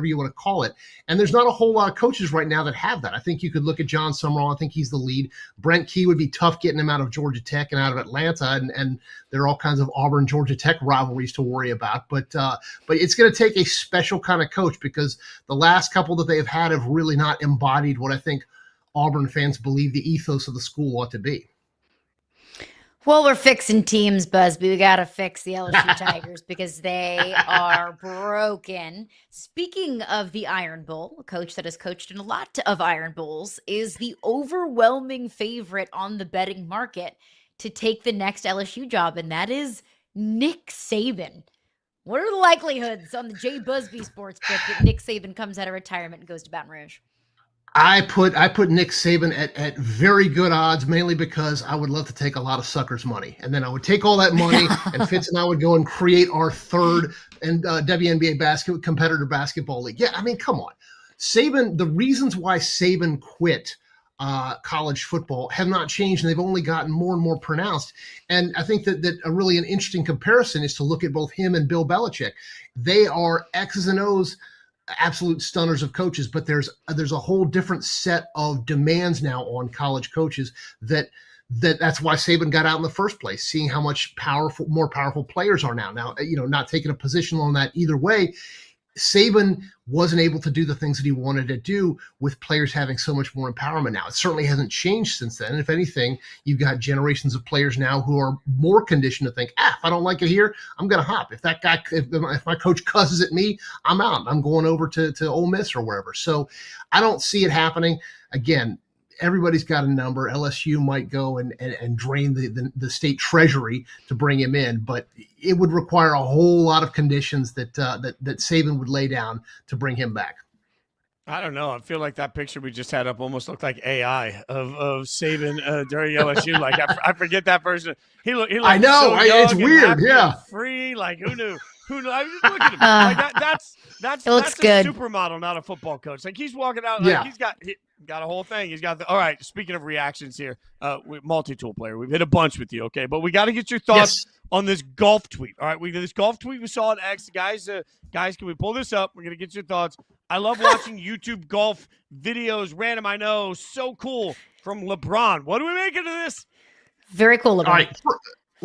you want to call it. And there's not a whole lot of coaches right now that have that. I think you could look at John Summerall. I think he's the lead. Brent Key would be tough getting him out of Georgia Tech and out of Atlanta. And there are all kinds of Auburn Georgia Tech rivalries to worry about. But it's going to take a special kind of coach, because the last couple that they've had have really not embodied what I think Auburn fans believe the ethos of the school ought to be. Well, we're fixing teams, Busby. We got to fix the LSU Tigers because they are broken. Speaking of the Iron Bowl, a coach that has coached in a lot of Iron Bowls is the overwhelming favorite on the betting market to take the next LSU job, and that is Nick Saban. What are the likelihoods on the Jay Busbee sports book that Nick Saban comes out of retirement and goes to Baton Rouge? I put Nick Saban at very good odds, mainly because I would love to take a lot of suckers' money, and then I would take all that money, and Fitz and I would go and create our third and WNBA competitor basketball league. Yeah, I mean, come on, Saban. The reasons why Saban quit college football have not changed, and they've only gotten more and more pronounced. And I think that a really an interesting comparison is to look at both him and Bill Belichick. They are X's and O's, absolute stunners of coaches, but there's a whole different set of demands now on college coaches that's why Saban got out in the first place, seeing how much more powerful players are now. Now, not taking a position on that either way, Saban wasn't able to do the things that he wanted to do with players having so much more empowerment now. It certainly hasn't changed since then. And if anything, you've got generations of players now who are more conditioned to think, if I don't like it here, I'm going to hop. If my coach cusses at me, I'm out. I'm going over to Ole Miss or wherever. So I don't see it happening. Again, everybody's got a number. LSU might go and drain the state treasury to bring him in, but it would require a whole lot of conditions that Saban would lay down to bring him back. I don't know. I feel like that picture we just had up almost looked like AI of Saban during LSU. Like I forget that person. He looked I know. So young it's weird. Yeah. Free. Like who knew? Who knew? I was just looking at him. Like that's a good. supermodel, not a football coach. Like he's walking out. Like he's got a whole thing. He's got all right. Speaking of reactions here, multi-tool player. We've hit a bunch with you, okay? But we got to get your thoughts on this golf tweet. All right, this golf tweet we saw on X. Guys, can we pull this up? We're gonna get your thoughts. I love watching YouTube golf videos. Random, I know, so cool. From LeBron. What do we make of this? Very cool, LeBron. All right.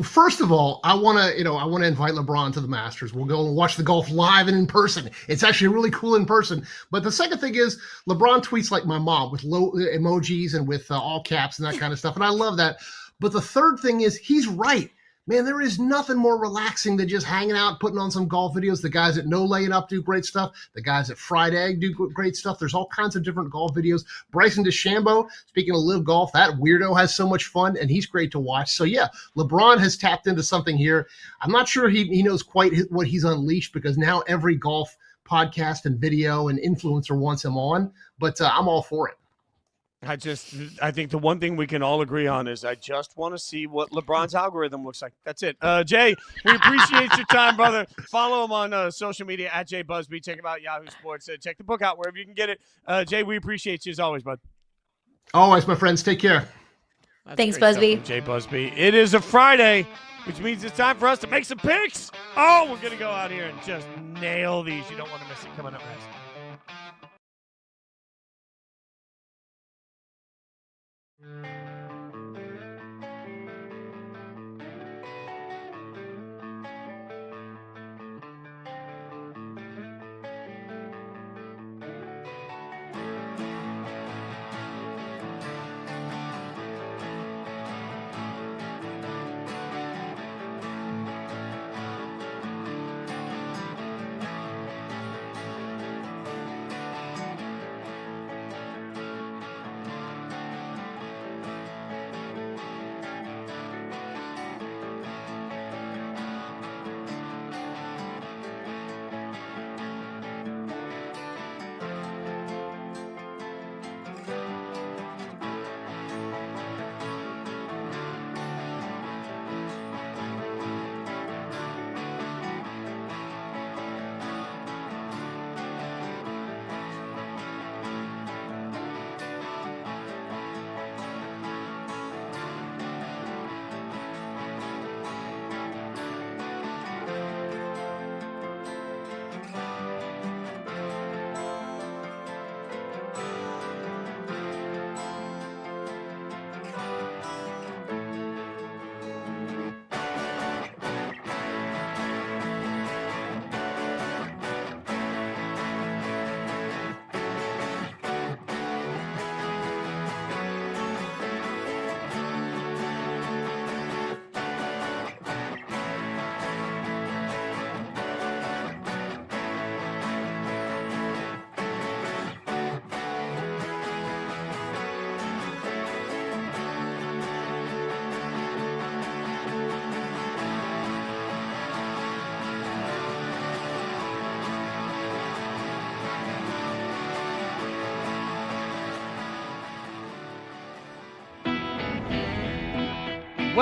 First of all, I want to invite LeBron to the Masters. We'll go and watch the golf live and in person. It's actually really cool in person. But the second thing is LeBron tweets like my mom with low emojis and with all caps and that kind of stuff. And I love that. But the third thing is he's right. Man, there is nothing more relaxing than just hanging out, putting on some golf videos. The guys at No Laying Up do great stuff. The guys at Fried Egg do great stuff. There's all kinds of different golf videos. Bryson DeChambeau, speaking of live golf, that weirdo has so much fun, and he's great to watch. So, yeah, LeBron has tapped into something here. I'm not sure he knows quite what he's unleashed, because now every golf podcast and video and influencer wants him on, but I'm all for it. I think the one thing we can all agree on is I just want to see what LeBron's algorithm looks like. That's it. Jay, we appreciate your time, brother. Follow him on social media at Jay Busbee. Check him out, Yahoo Sports. Check the book out wherever you can get it. Jay, we appreciate you as always, bud. Always, my friends. Take care. Thanks, Busbee. Jay Busbee. It is a Friday, which means it's time for us to make some picks. Oh, we're going to go out here and just nail these. You don't want to miss it. Coming up next.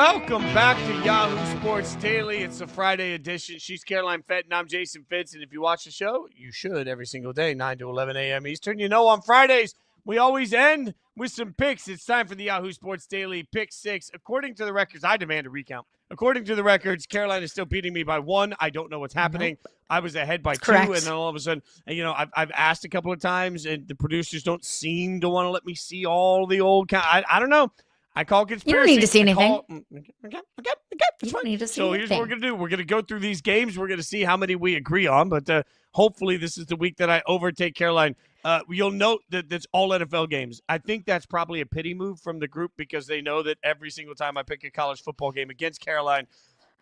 Welcome back to Yahoo Sports Daily. It's a Friday edition. She's Caroline Fenton. I'm Jason Fitz. And if you watch the show, you should every single day, 9 to 11 a.m. Eastern. You know, on Fridays, we always end with some picks. It's time for the Yahoo Sports Daily Pick 6. According to the records, I demand a recount. According to the records, Caroline is still beating me by 1. I don't know what's happening. I was ahead by 2, correct. and then all of a sudden, you know, I've asked a couple of times, and the producers don't seem to want to let me see all the old count. I don't know. I call conspiracy. You don't need to see anything. Okay. You don't need to see So here's what we're going to do. We're going to go through these games. We're going to see how many we agree on, but hopefully this is the week that I overtake Caroline. You'll note that it's all NFL games. I think that's probably a pity move from the group because they know that every single time I pick a college football game against Caroline,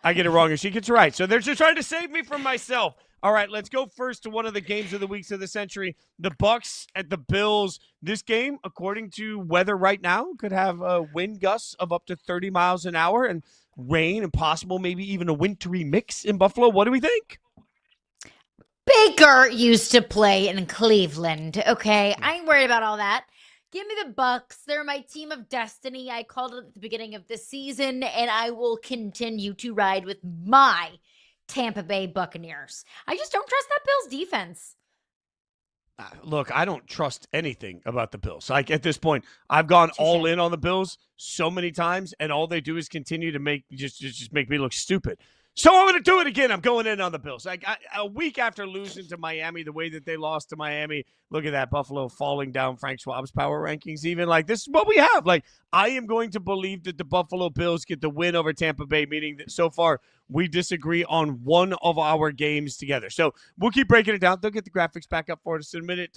I get it wrong and she gets it right. So they're just trying to save me from myself. All right, let's go first to one of the games of the weeks of the century. The Bucs at the Bills. This game, according to weather right now, could have wind gusts of up to 30 miles an hour and rain and possible maybe even a wintry mix in Buffalo. What do we think? Baker used to play in Cleveland, okay? I ain't worried about all that. Give me the Bucs. They're my team of destiny. I called it at the beginning of the season, and I will continue to ride with my Tampa Bay Buccaneers. I just don't trust that Bills defense. Look, I don't trust anything about the Bills. Like at this point, I've gone all in on the Bills so many times, and all they do is continue to make just make me look stupid. So I'm going to do it again. I'm going in on the Bills. A week after losing to Miami, the way that they lost to Miami, look at that, Buffalo falling down Frank Schwab's power rankings even. Like, this is what we have. Like, I am going to believe that the Buffalo Bills get the win over Tampa Bay, meaning that so far we disagree on one of our games together. So we'll keep breaking it down. They'll get the graphics back up for us in a minute.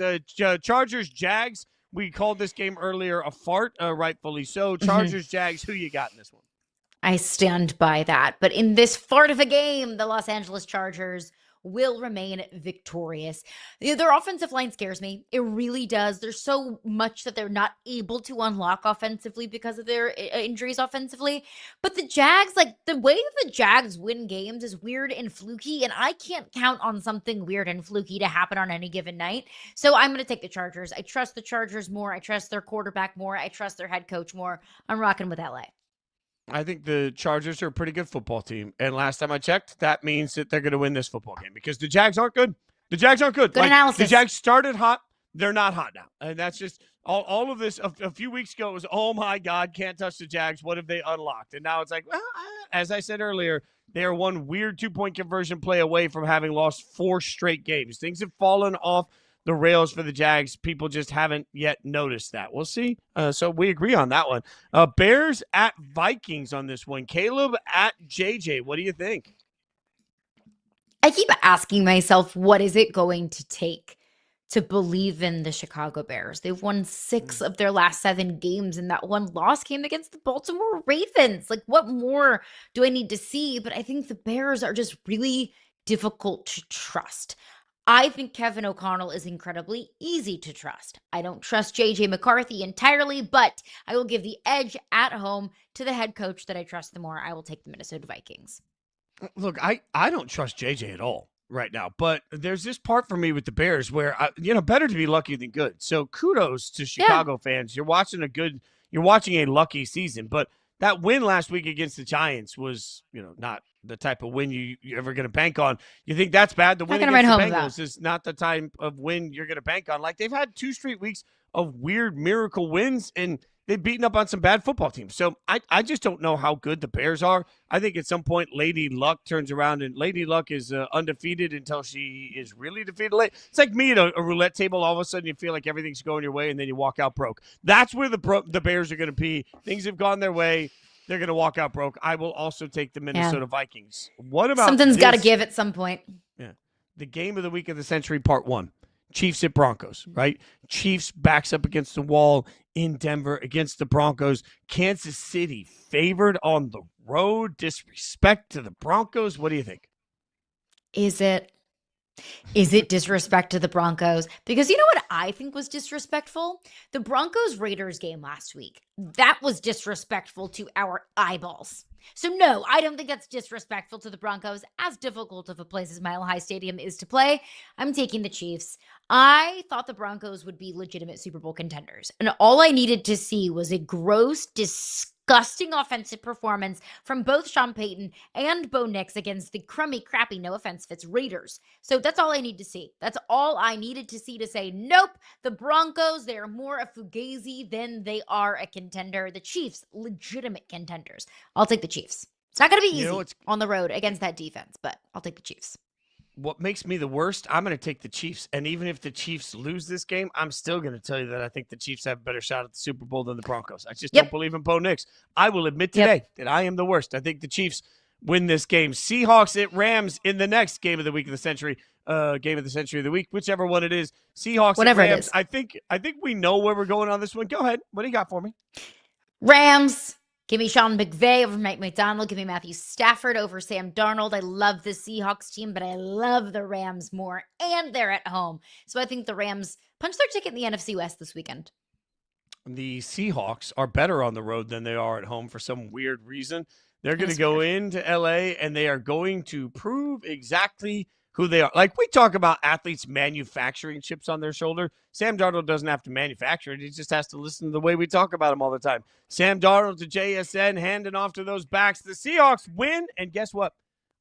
Chargers-Jags, we called this game earlier a fart, rightfully so. Chargers-Jags, who you got in this one? I stand by that. But in this fart of a game, the Los Angeles Chargers will remain victorious. Their offensive line scares me. It really does. There's so much that they're not able to unlock offensively because of their injuries offensively. But the Jags, like the way that the Jags win games is weird and fluky, and I can't count on something weird and fluky to happen on any given night. So I'm going to take the Chargers. I trust the Chargers more. I trust their quarterback more. I trust their head coach more. I'm rocking with LA. I think the Chargers are a pretty good football team. And last time I checked, that means that they're going to win this football game because the Jags aren't good. The Jags aren't good. Good analysis. The Jags started hot. They're not hot now. And that's just all of this. A few weeks ago, it was, oh, my God, can't touch the Jags. What have they unlocked? And now it's like, well, as I said earlier, they are one weird two-point conversion play away from having lost 4 straight games. Things have fallen off the rails for the Jags. People just haven't yet noticed that. We'll see. So we agree on that one. Bears at Vikings on this one. Caleb at JJ. What do you think? I keep asking myself, what is it going to take to believe in the Chicago Bears? They've won 6 of their last 7 games, and that one loss came against the Baltimore Ravens. Like, what more do I need to see? But I think the Bears are just really difficult to trust. I think Kevin O'Connell is incredibly easy to trust. I don't trust J.J. McCarthy entirely, but I will give the edge at home to the head coach that I trust the more. I will take the Minnesota Vikings. Look, I don't trust J.J. at all right now, but there's this part for me with the Bears where, better to be lucky than good. So kudos to Chicago fans. You're watching a lucky season, but that win last week against the Giants was, not the type of win you're ever going to bank on. You think that's bad? The win against the Bengals is not the type of win you're going to bank on. Like, they've had 2 straight weeks of weird miracle wins, and they've beaten up on some bad football teams. So I just don't know how good the Bears are. I think at some point Lady Luck turns around, and Lady Luck is undefeated until she is really defeated. It's like me at a roulette table. All of a sudden you feel like everything's going your way, and then you walk out broke. That's where the Bears are going to be. Things have gone their way. They're going to walk out broke. I will also take the Minnesota Vikings. What about something's got to give at some point? Yeah. The game of the week of the century, part 1. Chiefs at Broncos, right? Chiefs backs up against the wall in Denver against the Broncos. Kansas City favored on the road. Disrespect to the Broncos. What do you think? Is it disrespect to the Broncos? Because you know what I think was disrespectful? The Broncos-Raiders game last week. That was disrespectful to our eyeballs. So no, I don't think that's disrespectful to the Broncos. As difficult of a place as Mile High Stadium is to play, I'm taking the Chiefs. I thought the Broncos would be legitimate Super Bowl contenders. And all I needed to see was a gross, disgusting disgusting offensive performance from both Sean Payton and Bo Nix against the crummy, crappy, no offense, Fitz, Raiders. So that's all I need to see. That's all I needed to see to say, nope, the Broncos, they are more a fugazi than they are a contender. The Chiefs, legitimate contenders. I'll take the Chiefs. It's not going to be easy on the road against that defense, but I'll take the Chiefs. What makes me the worst, I'm going to take the Chiefs. And even if the Chiefs lose this game, I'm still going to tell you that I think the Chiefs have a better shot at the Super Bowl than the Broncos. I just don't believe in Bo Nix. I will admit today that I am the worst. I think the Chiefs win this game. Seahawks at Rams in the next game of the week of the century, game of the century of the week, whichever one it is. Seahawks Whatever at Rams. it is. I think we know where we're going on this one. Go ahead. What do you got for me? Rams. Give me Sean McVay over Mike McDonald. Give me Matthew Stafford over Sam Darnold. I love the Seahawks team, but I love the Rams more, and they're at home. So I think the Rams punch their ticket in the NFC West this weekend. The Seahawks are better on the road than they are at home for some weird reason. They're going to go into LA, and they are going to prove exactly who they are. Like, we talk about athletes manufacturing chips on their shoulder. Sam Darnold doesn't have to manufacture it. He just has to listen to the way we talk about him all the time. Sam Darnold to JSN, handing off to those backs. The Seahawks win, and guess what?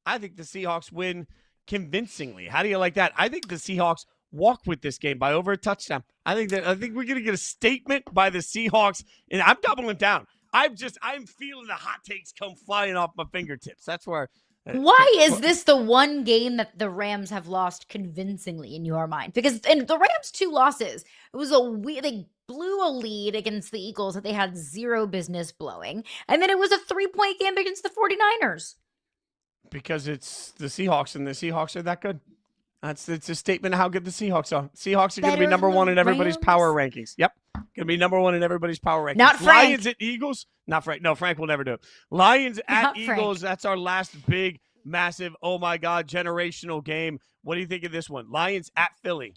I think the Seahawks win convincingly. How do you like that? I think the Seahawks walk with this game by over a touchdown. I think we're going to get a statement by the Seahawks, and I'm doubling down. I'm feeling the hot takes come flying off my fingertips. That's where. Why is this the one game that the Rams have lost convincingly in your mind? Because in the Rams' 2 losses, it was they blew a lead against the Eagles that they had zero business blowing. And then it was a 3-point game against the 49ers. Because it's the Seahawks, and the Seahawks are that good. It's a statement of how good the Seahawks are. Seahawks are going to be number 1 in everybody's power rankings. Yep. Going to be number 1 in everybody's power rankings. Not Frank. Lions at Eagles. Not Frank. No, Frank will never do it. Lions at Not Eagles. Frank. That's our last big, massive, oh my God, generational game. What do you think of this one? Lions at Philly.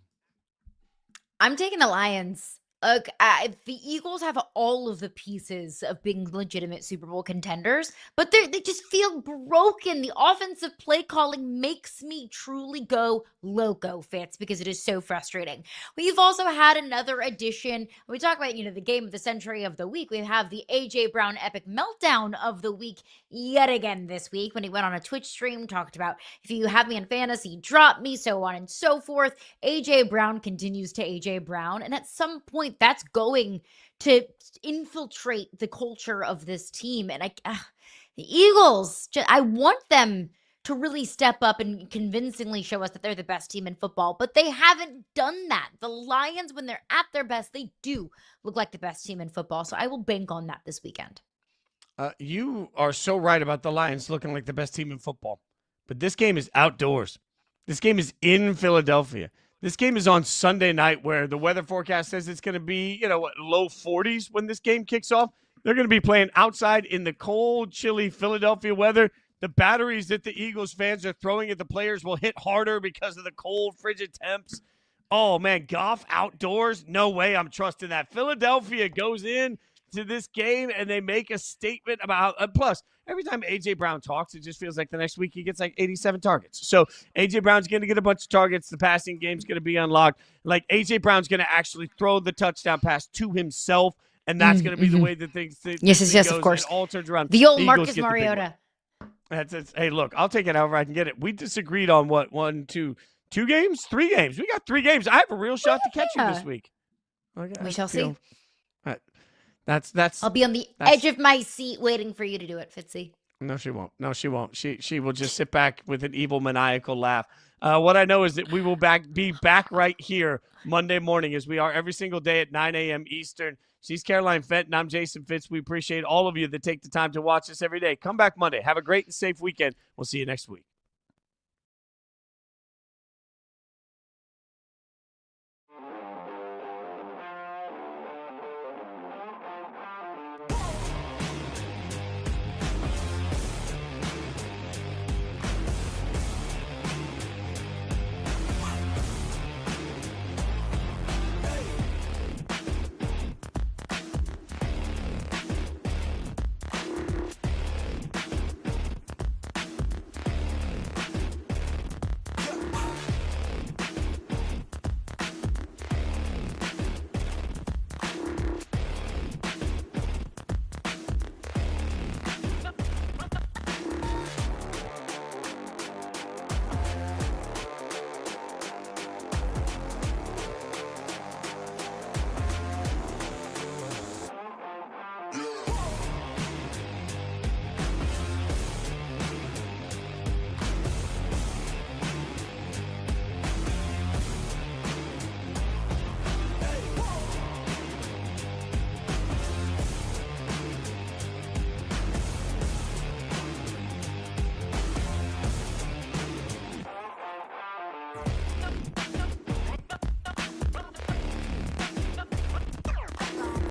I'm taking the Lions. Look, the Eagles have all of the pieces of being legitimate Super Bowl contenders, but they just feel broken. The offensive play calling makes me truly go loco, Fitz, because it is so frustrating. We've also had another addition. We talk about, the game of the century of the week. We have the A.J. Brown epic meltdown of the week yet again this week when he went on a Twitch stream, talked about, if you have me in fantasy, drop me, so on and so forth. A.J. Brown continues to A.J. Brown, and at some point, that's going to infiltrate the culture of this team. And the Eagles, I want them to really step up and convincingly show us that they're the best team in football, but they haven't done that. The Lions, when they're at their best, they do look like the best team in football. So I will bank on that this weekend. You are so right about the Lions looking like the best team in football, but this game is outdoors. This game is in Philadelphia. This game is on Sunday night, where the weather forecast says it's going to be, low 40s when this game kicks off. They're going to be playing outside in the cold, chilly Philadelphia weather. The batteries that the Eagles fans are throwing at the players will hit harder because of the cold, frigid temps. Oh, man, Goff outdoors? No way I'm trusting that. Philadelphia goes in to this game, and they make a statement about plus, every time A.J. Brown talks, it just feels like the next week he gets like 87 targets. So A.J. Brown's going to get a bunch of targets. The passing game's going to be unlocked. Like, A.J. Brown's going to actually throw the touchdown pass to himself, and that's going to be the way that things yes, goes. of course. It all turns around. The old Eagles Marcus get the big Mariota. one. Hey, look, I'll take it however I can get it. We disagreed on what, 2 games? 3 games. We got 3 games. I have a real shot to catch you this week. Okay, We shall see. That's. I'll be on the edge of my seat waiting for you to do it, Fitzy. No, she won't. No, she won't. She will just sit back with an evil, maniacal laugh. What I know is that we will be back right here Monday morning, as we are every single day at 9 a.m. Eastern. She's Caroline Fenton. I'm Jason Fitz. We appreciate all of you that take the time to watch us every day. Come back Monday. Have a great and safe weekend. We'll see you next week.